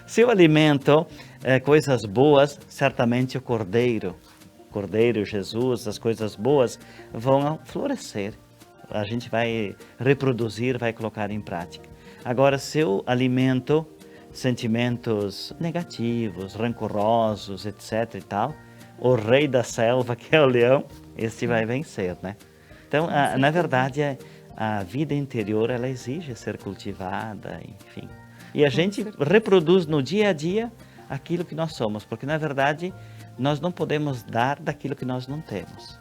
Se eu alimento coisas boas, certamente o cordeiro, Jesus, as coisas boas vão florescer. A gente vai reproduzir, vai colocar em prática. Agora, se eu alimento sentimentos negativos, rancorosos, etc e tal, o rei da selva, que é o leão, este vai vencer, né? Então, na verdade, a vida interior, ela exige ser cultivada, enfim. E a gente reproduz no dia a dia aquilo que nós somos, porque na verdade nós não podemos dar daquilo que nós não temos.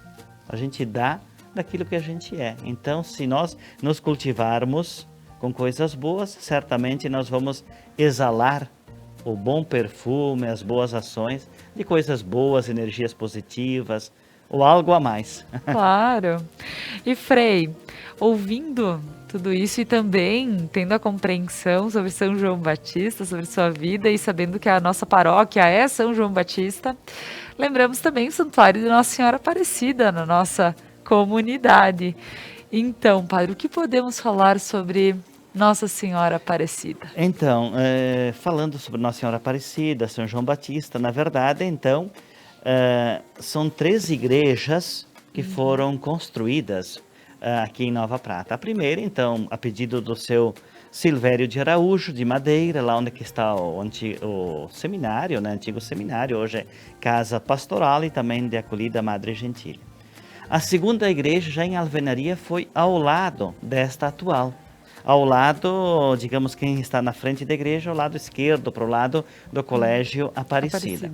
A gente dá daquilo que a gente é. Então, se nós nos cultivarmos com coisas boas, certamente nós vamos exalar o bom perfume, as boas ações de coisas boas, energias positivas ou algo a mais. Claro. E Frei, ouvindo tudo isso e também tendo a compreensão sobre São João Batista, sobre sua vida e sabendo que a nossa paróquia é São João Batista, lembramos também o Santuário de Nossa Senhora Aparecida na nossa comunidade. Então, Padre, o que podemos falar sobre Nossa Senhora Aparecida? Então, falando sobre Nossa Senhora Aparecida, São João Batista, na verdade, então, são 3 igrejas que foram construídas aqui em Nova Prata. A primeira, então, a pedido do seu Silvério de Araújo, de Madeira, lá onde que está o seminário, né? Antigo seminário, hoje é Casa Pastoral e também de acolhida Madre Gentilha. A segunda igreja, já em Alvenaria, foi ao lado desta atual. Ao lado, digamos, quem está na frente da igreja, ao lado esquerdo, para o lado do Colégio Aparecida.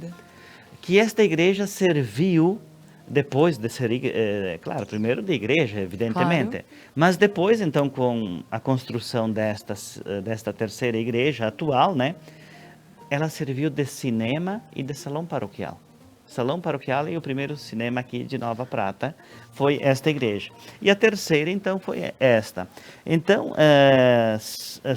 Que esta igreja serviu, depois de ser, claro, primeiro de igreja, evidentemente, claro. Mas depois, então, com a construção desta terceira igreja atual, né, ela serviu de cinema e de salão paroquial. Salão paroquial e o primeiro cinema aqui de Nova Prata foi esta igreja. E a terceira, então, foi esta. Então,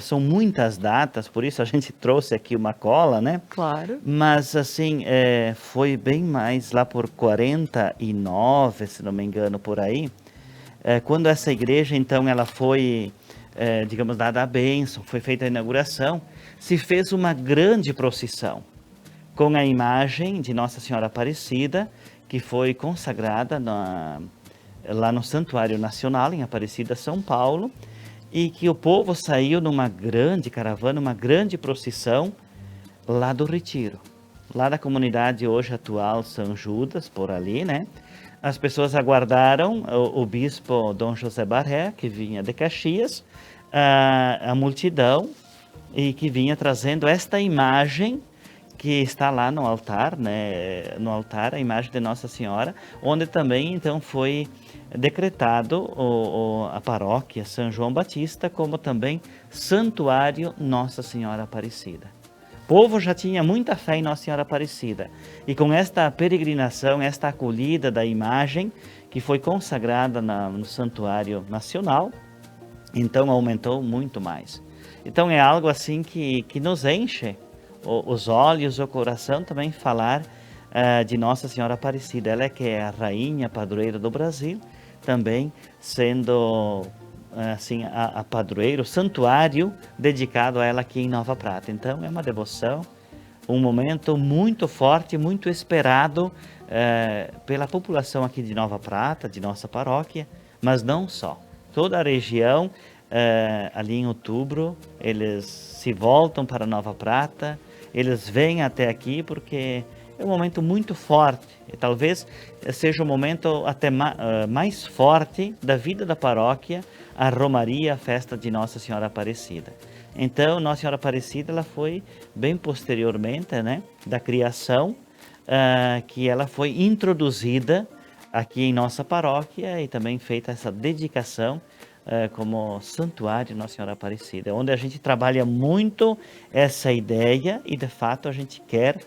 são muitas datas, por isso a gente trouxe aqui uma cola, né? Claro. Mas, assim, foi bem mais lá por 49, se não me engano, por aí. Quando essa igreja, então, ela foi, digamos, dada a bênção, foi feita a inauguração, se fez uma grande procissão com a imagem de Nossa Senhora Aparecida, que foi consagrada lá no Santuário Nacional, em Aparecida, São Paulo, e que o povo saiu numa grande caravana, uma grande procissão, lá do Retiro, lá da comunidade hoje atual São Judas, por ali, né? As pessoas aguardaram o bispo Dom José Barré, que vinha de Caxias, a multidão, e que vinha trazendo esta imagem que está lá no altar, né? No altar, a imagem de Nossa Senhora, onde também, então, foi decretado a paróquia São João Batista como também Santuário Nossa Senhora Aparecida. O povo já tinha muita fé em Nossa Senhora Aparecida. E com esta peregrinação, esta acolhida da imagem, que foi consagrada no Santuário Nacional, então aumentou muito mais. Então é algo assim que nos enche os olhos, o coração também falar de Nossa Senhora Aparecida. Ela que é a rainha padroeira do Brasil, também sendo assim a padroeira, o santuário dedicado a ela aqui em Nova Prata. Então é uma devoção, um momento muito forte, muito esperado pela população aqui de Nova Prata, de nossa paróquia, mas não só. Toda a região, ali em outubro, eles se voltam para Nova Prata, eles vêm até aqui porque é um momento muito forte, e talvez seja o momento até mais forte da vida da paróquia, a Romaria, a festa de Nossa Senhora Aparecida. Então, Nossa Senhora Aparecida, ela foi bem posteriormente, né, da criação, que ela foi introduzida aqui em nossa paróquia e também feita essa dedicação como Santuário Nossa Senhora Aparecida, onde a gente trabalha muito essa ideia e de fato a gente quer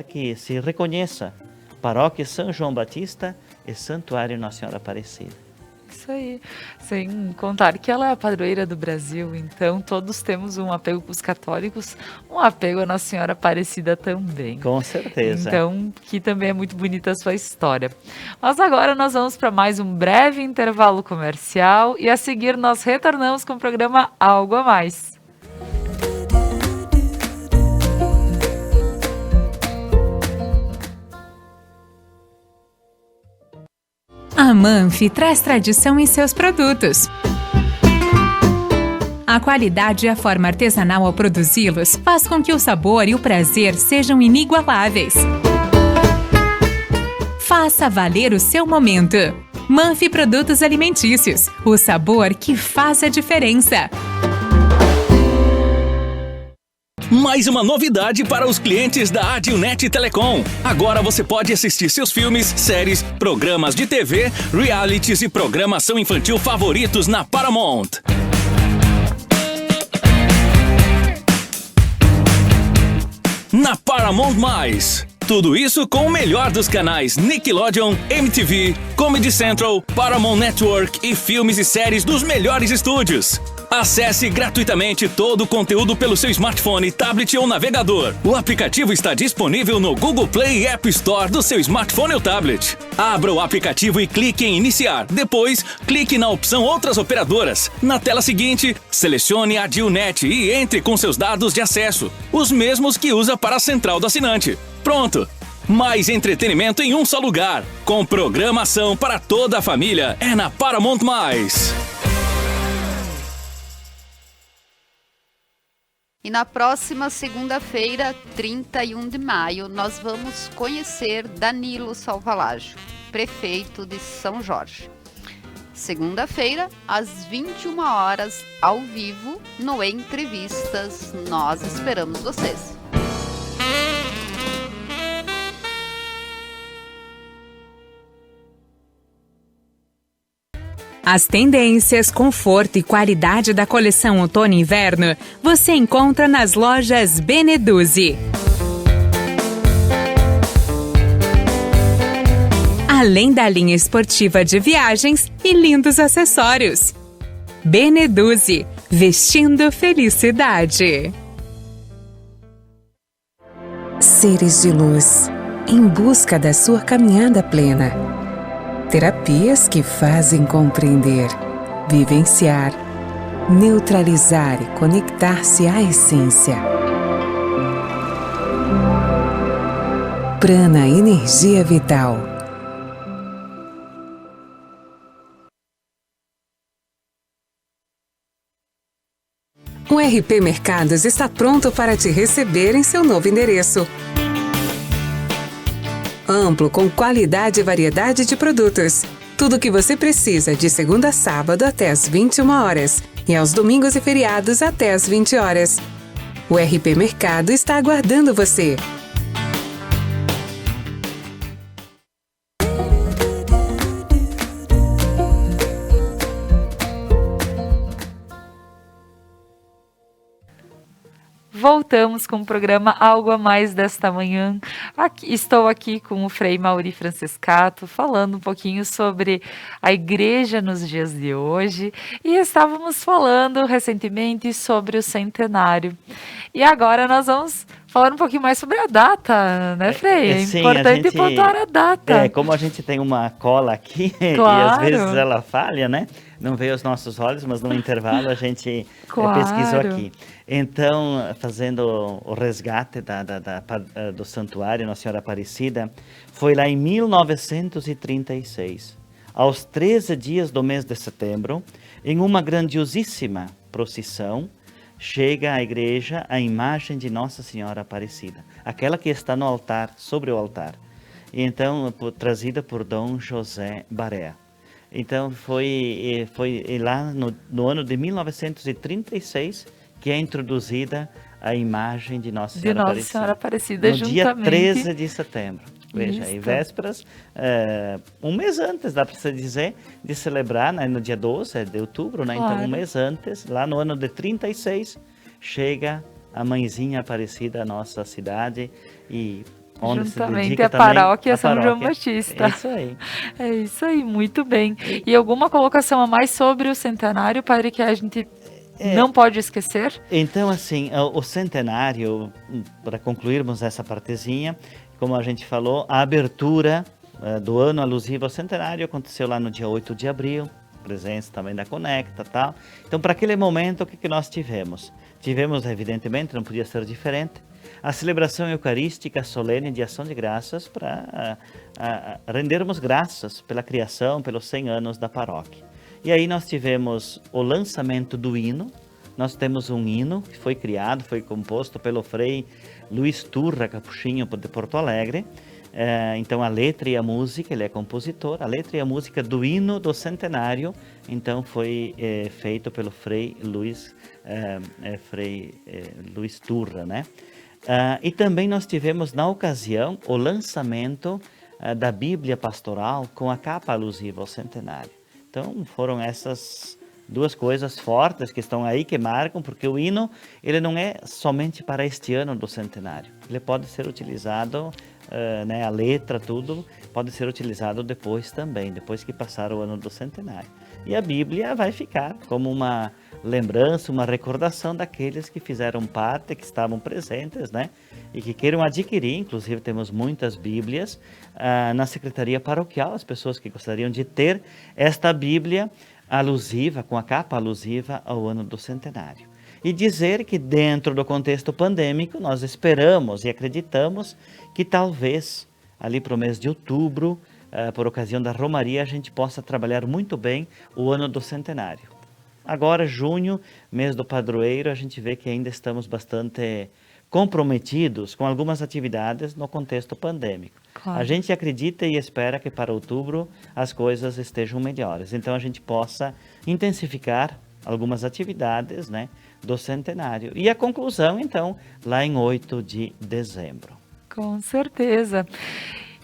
que se reconheça Paróquia São João Batista e Santuário Nossa Senhora Aparecida. Isso aí, sem contar que ela é a padroeira do Brasil, então todos temos um apego com os católicos, um apego a Nossa Senhora Aparecida também. Com certeza. Então, que também é muito bonita a sua história. Mas agora nós vamos para mais um breve intervalo comercial e a seguir nós retornamos com o programa Algo a Mais. A Manfi traz tradição em seus produtos. A qualidade e a forma artesanal ao produzi-los faz com que o sabor e o prazer sejam inigualáveis. Faça valer o seu momento. Manfi Produtos Alimentícios, o sabor que faz a diferença. Mais uma novidade para os clientes da Adilnet Telecom. Agora você pode assistir seus filmes, séries, programas de TV, realities e programação infantil favoritos na Paramount. Na Paramount+. Tudo isso com o melhor dos canais Nickelodeon, MTV, Comedy Central, Paramount Network e filmes e séries dos melhores estúdios. Acesse gratuitamente todo o conteúdo pelo seu smartphone, tablet ou navegador. O aplicativo está disponível no Google Play e App Store do seu smartphone ou tablet. Abra o aplicativo e clique em Iniciar. Depois, clique na opção Outras Operadoras. Na tela seguinte, selecione a Adilnet e entre com seus dados de acesso, os mesmos que usa para a central do assinante. Pronto! Mais entretenimento em um só lugar. Com programação para toda a família. É na Paramount+. E na próxima segunda-feira, 31 de maio, nós vamos conhecer Danilo Salvalaggio, prefeito de São Jorge. Segunda-feira, às 21 horas, ao vivo, no Entrevistas. Nós esperamos vocês. As tendências, conforto e qualidade da coleção outono e inverno você encontra nas lojas Beneduzzi. Além da linha esportiva de viagens e lindos acessórios. Beneduzzi, vestindo felicidade. Seres de luz, em busca da sua caminhada plena. Terapias que fazem compreender, vivenciar, neutralizar e conectar-se à essência. Prana Energia Vital. O RP Mercados está pronto para te receber em seu novo endereço. Amplo, com qualidade e variedade de produtos. Tudo o que você precisa de segunda a sábado até às 21 horas e aos domingos e feriados até às 20 horas. O RP Mercado está aguardando você. Voltamos com o programa Algo a Mais desta manhã. Estou aqui com o Frei Mauri Francescato, falando um pouquinho sobre a igreja nos dias de hoje. E estávamos falando recentemente sobre o centenário. E agora nós vamos falar um pouquinho mais sobre a data, né, Frei? É sim, importante pontuar a data. Como a gente tem uma cola aqui, claro. E às vezes ela falha, né? Não veio aos nossos olhos, mas no intervalo a gente claro. Pesquisou aqui. Então, fazendo o resgate do santuário Nossa Senhora Aparecida, foi lá em 1936, aos 13 dias do mês de setembro, em uma grandiosíssima procissão, chega à igreja a imagem de Nossa Senhora Aparecida, aquela que está no altar, sobre o altar. E então, trazida por Dom José Barea. Então, foi lá no ano de 1936 que é introduzida a imagem de Nossa Senhora Aparecida. No dia 13 de setembro. Veja, aí vésperas, um mês antes, dá para se dizer, de celebrar, né, no dia 12 de outubro, né? Claro. Então, um mês antes, lá no ano de 36, chega a Mãezinha Aparecida à nossa cidade e onde juntamente a paróquia São João Batista. É isso aí. É isso aí, muito bem. E alguma colocação a mais sobre o centenário, padre, que a gente não pode esquecer? Então, assim, o centenário, para concluirmos essa partezinha, como a gente falou, a abertura do ano alusivo ao centenário aconteceu lá no dia 8 de abril, presença também da Conecta e tal. Então, para aquele momento, o que nós tivemos? Tivemos, evidentemente, não podia ser diferente, a celebração eucarística solene de ação de graças para rendermos graças pela criação, pelos 100 anos da paróquia. E aí nós tivemos o lançamento do hino. Nós temos um hino que foi criado, foi composto pelo Frei Luiz Turra Capuchinho de Porto Alegre, Então a letra e a música, ele é compositor, a letra e a música do hino do centenário, então foi feito pelo Frei Luiz Turra, né? E também nós tivemos na ocasião o lançamento da Bíblia Pastoral com a capa alusiva ao centenário. Então foram essas duas coisas fortes que estão aí, que marcam, porque o hino ele não é somente para este ano do centenário, ele pode ser utilizado, né, a letra, tudo, pode ser utilizado depois também, depois que passar o ano do centenário. E a Bíblia vai ficar como uma lembrança, uma recordação daqueles que fizeram parte, que estavam presentes, né? E que queiram adquirir. Inclusive temos muitas Bíblias na Secretaria Paroquial, as pessoas que gostariam de ter esta Bíblia alusiva, com a capa alusiva ao ano do centenário. E dizer que dentro do contexto pandêmico, nós esperamos e acreditamos que talvez ali para o mês de outubro, por ocasião da Romaria, a gente possa trabalhar muito bem o ano do centenário. Agora, junho, mês do padroeiro, a gente vê que ainda estamos bastante comprometidos com algumas atividades no contexto pandêmico. Claro. A gente acredita e espera que para outubro as coisas estejam melhores. Então, a gente possa intensificar algumas atividades, né, do centenário. E a conclusão, então, lá em 8 de dezembro. Com certeza.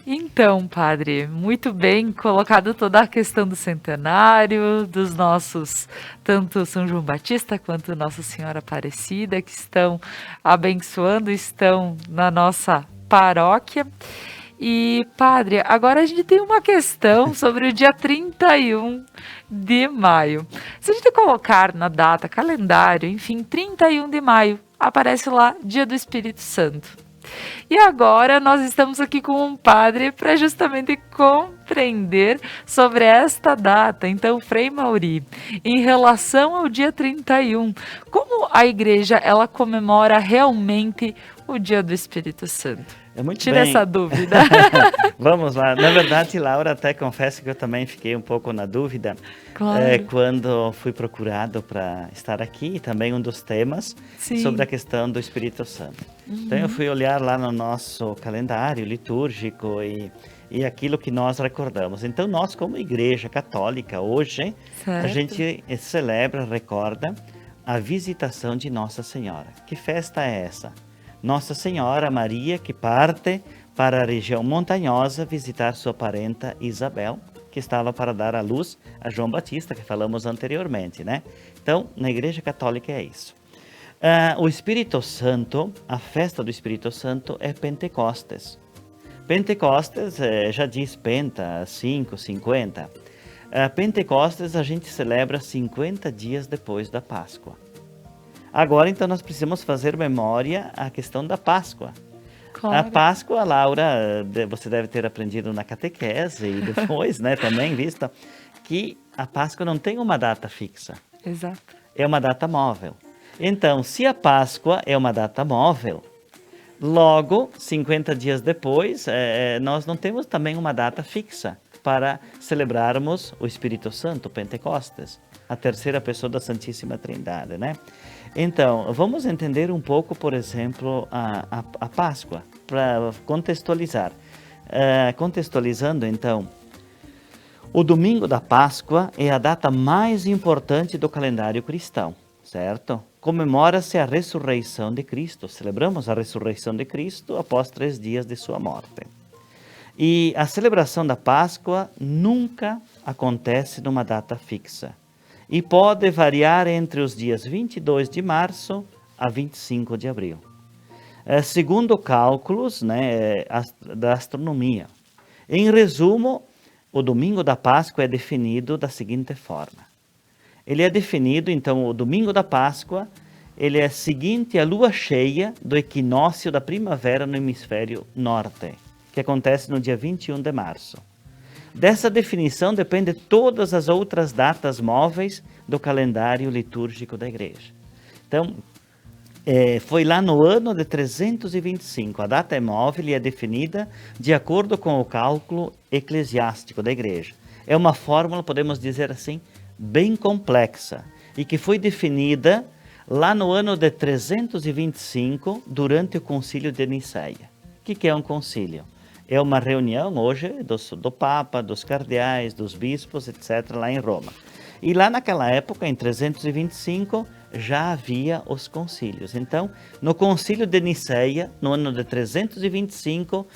Então, padre, muito bem colocado toda a questão do centenário, dos nossos, tanto São João Batista quanto Nossa Senhora Aparecida, que estão abençoando, estão na nossa paróquia. E, padre, agora a gente tem uma questão sobre o dia 31 de maio. Se a gente colocar na data, calendário, enfim, 31 de maio, aparece lá Dia do Espírito Santo. E agora nós estamos aqui com um padre para justamente compreender sobre esta data. Então, Frei Mauri, em relação ao dia 31, como a igreja ela comemora realmente o Dia do Espírito Santo? Tira essa dúvida. Vamos lá. Na verdade, Laura, até confesso que eu também fiquei um pouco na dúvida. Claro. Quando fui procurado para estar aqui, também um dos temas sobre a questão do Espírito Santo. Então, eu fui olhar lá no nosso calendário litúrgico e aquilo que nós recordamos. Então, nós como igreja católica, hoje, a gente celebra, recorda a visitação de Nossa Senhora. Que festa é essa? Nossa Senhora Maria, que parte para a região montanhosa visitar sua parenta Isabel, que estava para dar à luz a João Batista, que falamos anteriormente, né? Então, na Igreja Católica é isso. O Espírito Santo, a festa do Espírito Santo é Pentecostes. Pentecostes, já diz Penta, 5, 50. Pentecostes a gente celebra 50 dias depois da Páscoa. Agora, então, nós precisamos fazer memória à questão da Páscoa. Claro. A Páscoa, Laura, você deve ter aprendido na catequese e depois, né, também visto, que a Páscoa não tem uma data fixa. Exato. É uma data móvel. Então, se a Páscoa é uma data móvel, logo, 50 dias depois, nós não temos também uma data fixa para celebrarmos o Espírito Santo, Pentecostes, a terceira pessoa da Santíssima Trindade, né? Então, vamos entender um pouco, por exemplo, a Páscoa, para contextualizar. Contextualizando, então, o domingo da Páscoa é a data mais importante do calendário cristão, certo? Comemora-se a ressurreição de Cristo. Celebramos a ressurreição de Cristo após 3 dias de sua morte. E a celebração da Páscoa nunca acontece numa data fixa. E pode variar entre os dias 22 de março a 25 de abril. Segundo cálculos, né, da astronomia. Em resumo, o domingo da Páscoa é definido da seguinte forma. Ele é definido, então, o domingo da Páscoa, ele é seguinte à lua cheia do equinócio da primavera no hemisfério norte, que acontece no dia 21 de março. Dessa definição depende todas as outras datas móveis do calendário litúrgico da igreja. Então, foi lá no ano de 325. A data é móvel e é definida de acordo com o cálculo eclesiástico da igreja. É uma fórmula, podemos dizer assim, bem complexa e que foi definida lá no ano de 325 durante o concílio de Niceia. O que é um concílio? É uma reunião hoje do Papa, dos cardeais, dos bispos, etc., lá em Roma. E lá naquela época, em 325, já havia os concílios. Então, no concílio de Niceia, no ano de 325,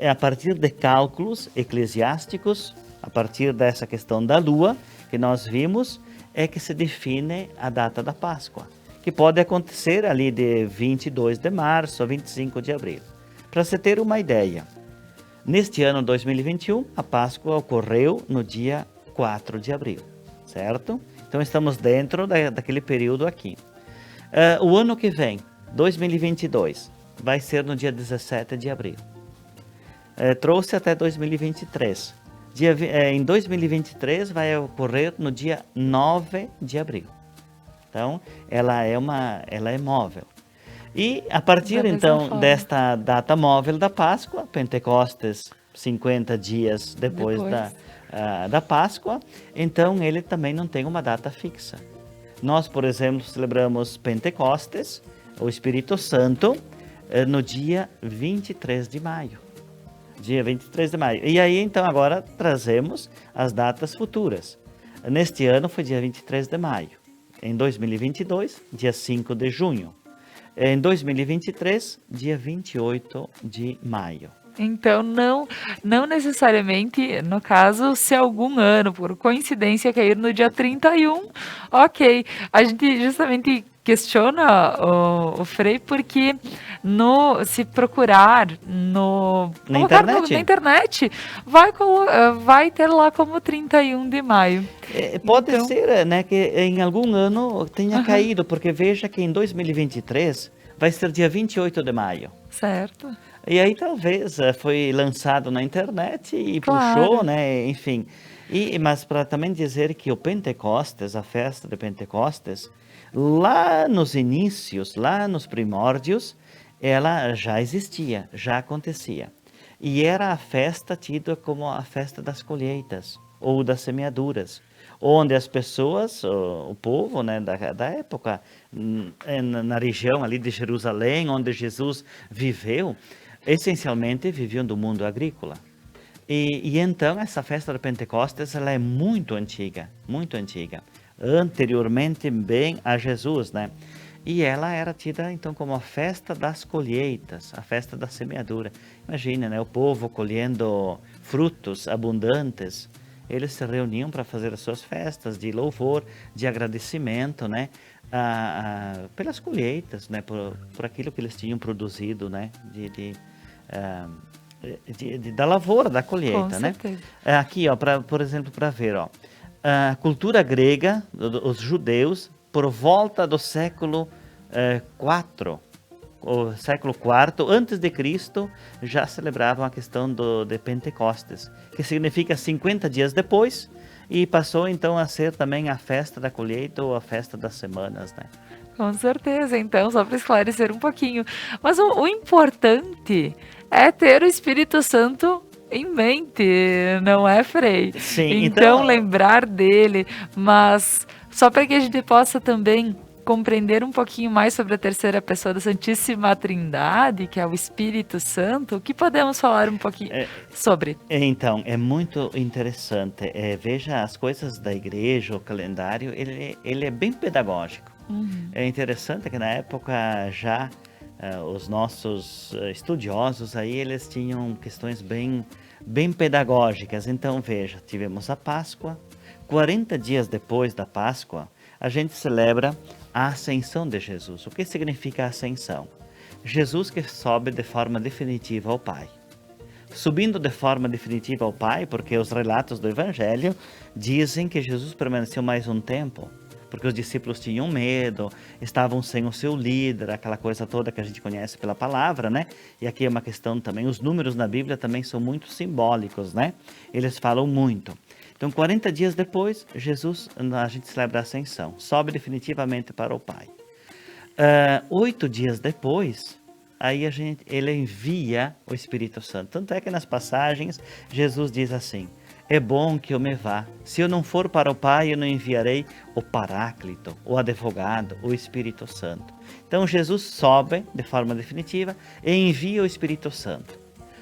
a partir de cálculos eclesiásticos, a partir dessa questão da lua, que nós vimos, é que se define a data da Páscoa, que pode acontecer ali de 22 de março a 25 de abril. Para você ter uma ideia, neste ano 2021, a Páscoa ocorreu no dia 4 de abril, certo? Então estamos dentro daquele período aqui. O ano que vem, 2022, vai ser no dia 17 de abril. Trouxe até 2023. Em 2023 vai ocorrer no dia 9 de abril. Então, ela é móvel. E a partir então desta data móvel da Páscoa, Pentecostes, 50 dias depois. Da Páscoa, então ele também não tem uma data fixa. Nós, por exemplo, celebramos Pentecostes, o Espírito Santo, no dia 23 de maio. Dia 23 de maio. E aí, então, agora trazemos as datas futuras. Neste ano foi dia 23 de maio. Em 2022, dia 5 de junho. Em 2023, dia 28 de maio. Então, não necessariamente, no caso, se algum ano, por coincidência, cair no dia 31, ok. A gente justamente questiona o Frei porque se procurar na internet, vai ter lá como 31 de maio. Pode ser, né, que em algum ano tenha caído, porque veja que em 2023 vai ser dia 28 de maio. Certo. E aí talvez foi lançado na internet e Claro. puxou, né? Enfim. Mas para também dizer que o Pentecostes, a festa de Pentecostes, lá nos inícios, lá nos primórdios, ela já existia, já acontecia. E era a festa tida como a festa das colheitas ou das semeaduras, onde as pessoas, o povo, né, da época, na região ali de Jerusalém, onde Jesus viveu, essencialmente viviam do mundo agrícola. E então essa festa de Pentecostes ela é muito antiga, anteriormente bem a Jesus, né? E ela era tida então como a festa das colheitas, a festa da semeadura. Imagina, né? O povo colhendo frutos abundantes, eles se reuniam para fazer as suas festas de louvor, de agradecimento, né? Pelas colheitas, né? Por aquilo que eles tinham produzido, né? Da lavoura, da colheita, né? Aqui, ó, por exemplo, para ver, ó, a cultura grega, os judeus, por volta do século IV, o século IV, antes de Cristo, já celebravam a questão de Pentecostes, que significa 50 dias depois, e passou então a ser também a festa da colheita ou a festa das semanas, né? Com certeza, então, só para esclarecer um pouquinho. Mas o importante é ter o Espírito Santo em mente, não é, Frei? Sim, então lembrar dele, mas só para que a gente possa também compreender um pouquinho mais sobre a terceira pessoa da Santíssima Trindade, que é o Espírito Santo, o que podemos falar um pouquinho sobre? Então, é muito interessante. Veja, as coisas da igreja, o calendário, ele é bem pedagógico. É interessante que na época já os nossos estudiosos aí, eles tinham questões bem pedagógicas. Então, veja, tivemos a Páscoa. 40 dias depois da Páscoa, a gente celebra a ascensão de Jesus. O que significa a ascensão? Jesus que sobe de forma definitiva ao Pai. Subindo de forma definitiva ao Pai, porque os relatos do Evangelho dizem que Jesus permaneceu mais um tempo, porque os discípulos tinham medo, estavam sem o seu líder, aquela coisa toda que a gente conhece pela palavra, né? E aqui é uma questão também, os números na Bíblia também são muito simbólicos, né? Eles falam muito. Então, 40 dias depois, Jesus, a gente celebra a ascensão, sobe definitivamente para o Pai. 8 dias depois, aí ele envia o Espírito Santo. Tanto é que nas passagens, Jesus diz assim: é bom que eu me vá. Se eu não for para o Pai, eu não enviarei o Paráclito, o advogado, o Espírito Santo. Então, Jesus sobe de forma definitiva e envia o Espírito Santo.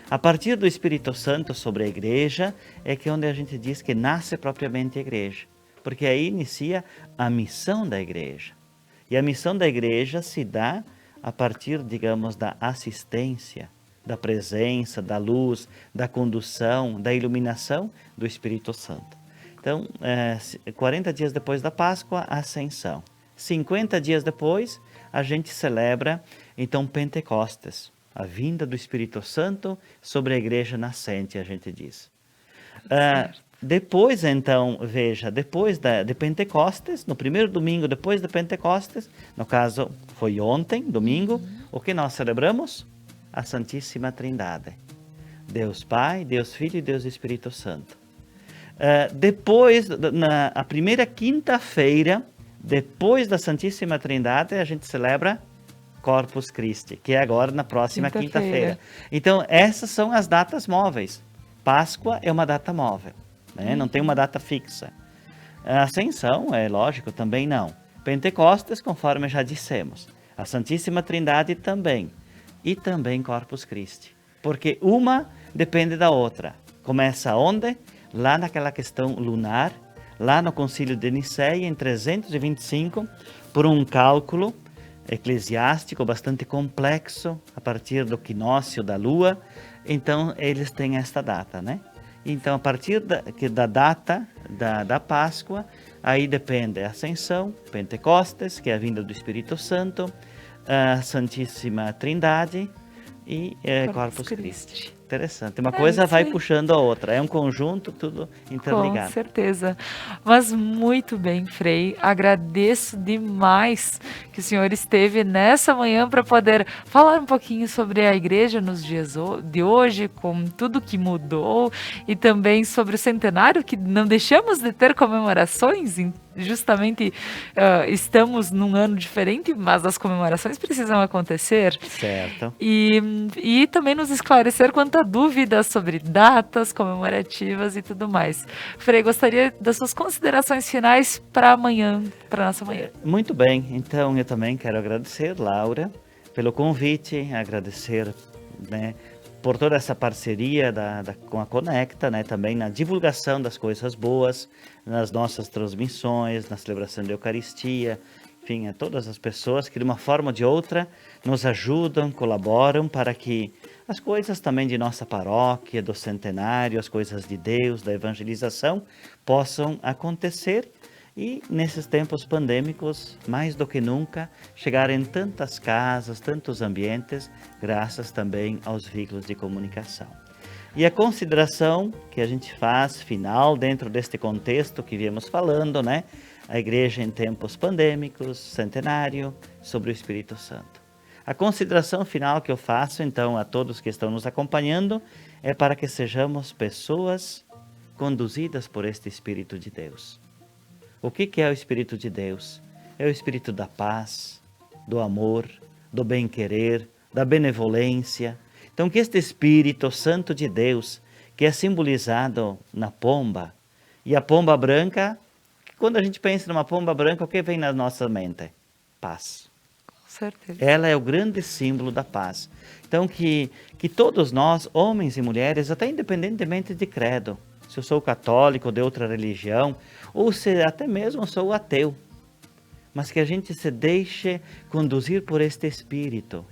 A partir do Espírito Santo sobre a igreja é que onde a gente diz que nasce propriamente a igreja, porque aí inicia a missão da igreja. E a missão da igreja se dá a partir, digamos, da assistência, da presença, da luz, da condução, da iluminação do Espírito Santo. Então, 40 dias depois da Páscoa, a Ascensão. 50 dias depois, a gente celebra, então, Pentecostes, a vinda do Espírito Santo sobre a igreja nascente, a gente diz. Depois, então, veja, depois de Pentecostes, no primeiro domingo depois de Pentecostes, no caso foi ontem, domingo, o que nós celebramos? A Santíssima Trindade. Deus Pai, Deus Filho e Deus Espírito Santo. Depois, a primeira quinta-feira, depois da Santíssima Trindade, a gente celebra Corpus Christi, que é agora na próxima quinta-feira. Então, essas são as datas móveis. Páscoa é uma data móvel, né? Não tem uma data fixa. A Ascensão, é lógico, também não. Pentecostes, conforme já dissemos. A Santíssima Trindade também. E também Corpus Christi. Porque uma depende da outra. Começa onde? Lá naquela questão lunar, lá no Concílio de Nicéia, em 325, por um cálculo eclesiástico bastante complexo, a partir do equinócio da Lua. Então, eles têm esta data, né? Então, a partir da data da Páscoa, aí depende a Ascensão, Pentecostes, que é a vinda do Espírito Santo, a Santíssima Trindade e Corpus Christi. Interessante. Uma coisa vai puxando a outra. É um conjunto, tudo interligado. Com certeza. Mas muito bem, Frei. Agradeço demais que o senhor esteve nessa manhã para poder falar um pouquinho sobre a igreja nos dias de hoje, com tudo que mudou, e também sobre o centenário, que não deixamos de ter comemorações. Justamente estamos num ano diferente, mas as comemorações precisam acontecer. Certo. E também nos esclarecer quanto a dúvidas sobre datas comemorativas e tudo mais. Frei, gostaria das suas considerações finais para amanhã, para nossa manhã. Muito bem. Então, eu também quero agradecer, Laura, pelo convite, agradecer, né, por toda essa parceria com a Conecta, né, também na divulgação das coisas boas, nas nossas transmissões, na celebração da Eucaristia, enfim, a todas as pessoas que de uma forma ou de outra nos ajudam, colaboram para que as coisas também de nossa paróquia, do centenário, as coisas de Deus, da evangelização, possam acontecer e, nesses tempos pandêmicos, mais do que nunca, chegar em tantas casas, tantos ambientes, graças também aos veículos de comunicação. E a consideração que a gente faz, final, dentro deste contexto que viemos falando, né? A igreja em tempos pandêmicos, centenário, sobre o Espírito Santo. A consideração final que eu faço, então, a todos que estão nos acompanhando, é para que sejamos pessoas conduzidas por este Espírito de Deus. O que é o Espírito de Deus? É o Espírito da paz, do amor, do bem-querer, da benevolência. Então, que este Espírito Santo de Deus, que é simbolizado na pomba, e a pomba branca, quando a gente pensa numa pomba branca, o que vem na nossa mente? Paz. Com certeza. Ela é o grande símbolo da paz. Então, que todos nós, homens e mulheres, até independentemente de credo, se eu sou católico, de outra religião, ou se até mesmo sou ateu, mas que a gente se deixe conduzir por este Espírito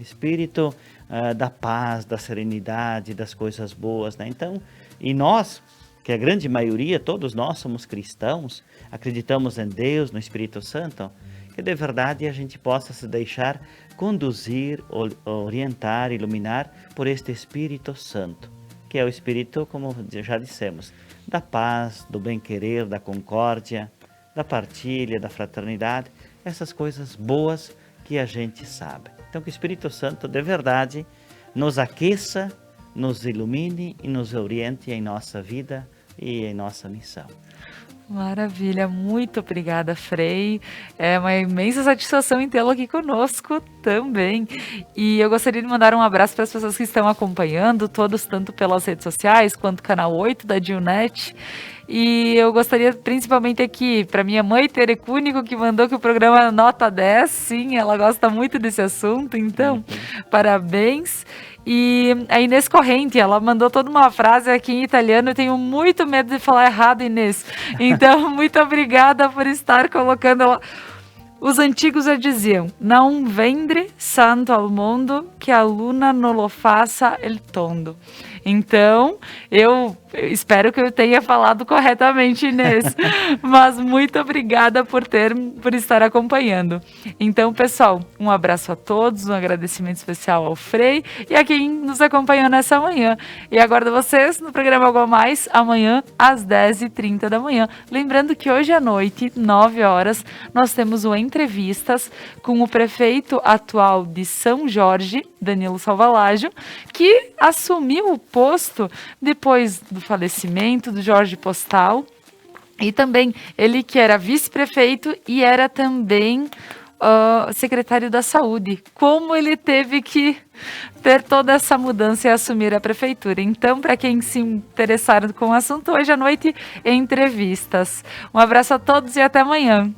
da paz, da serenidade, das coisas boas, né? Então, e nós, que a grande maioria, todos nós somos cristãos, acreditamos em Deus, no Espírito Santo, que de verdade a gente possa se deixar conduzir, orientar, iluminar por este Espírito Santo, que é o Espírito, como já dissemos, da paz, do bem-querer, da concórdia, da partilha, da fraternidade, essas coisas boas que a gente sabe. Então, que o Espírito Santo, de verdade, nos aqueça, nos ilumine e nos oriente em nossa vida e em nossa missão. Maravilha, muito obrigada, Frei. É uma imensa satisfação em tê-lo aqui conosco também. E eu gostaria de mandar um abraço para as pessoas que estão acompanhando, todos, tanto pelas redes sociais quanto canal 8 da Dilnet. E eu gostaria principalmente aqui, para minha mãe, Tere Cúnico, que mandou que o programa nota 10, sim, ela gosta muito desse assunto, então, parabéns. E a Inês Corrente, ela mandou toda uma frase aqui em italiano, eu tenho muito medo de falar errado, Inês. Então, muito obrigada por estar colocando ela. Os antigos já diziam, não vendre santo ao mundo, que a luna não lo faça el tondo. Então, eu espero que eu tenha falado corretamente, Inês. Mas muito obrigada por estar acompanhando. Então, pessoal, um abraço a todos, um agradecimento especial ao Frei e a quem nos acompanhou nessa manhã. E aguardo vocês no programa Algo a Mais, amanhã às 10h30 da manhã. Lembrando que hoje à noite, 9 horas, nós temos o Entrevistas com o prefeito atual de São Jorge, Danilo Salvalágio, que assumiu o posto depois do falecimento do Jorge Postal, e também ele que era vice-prefeito e era também secretário da Saúde. Como ele teve que ter toda essa mudança e assumir a prefeitura. Então, para quem se interessar com o assunto, hoje à noite, Entrevistas. Um abraço a todos e até amanhã.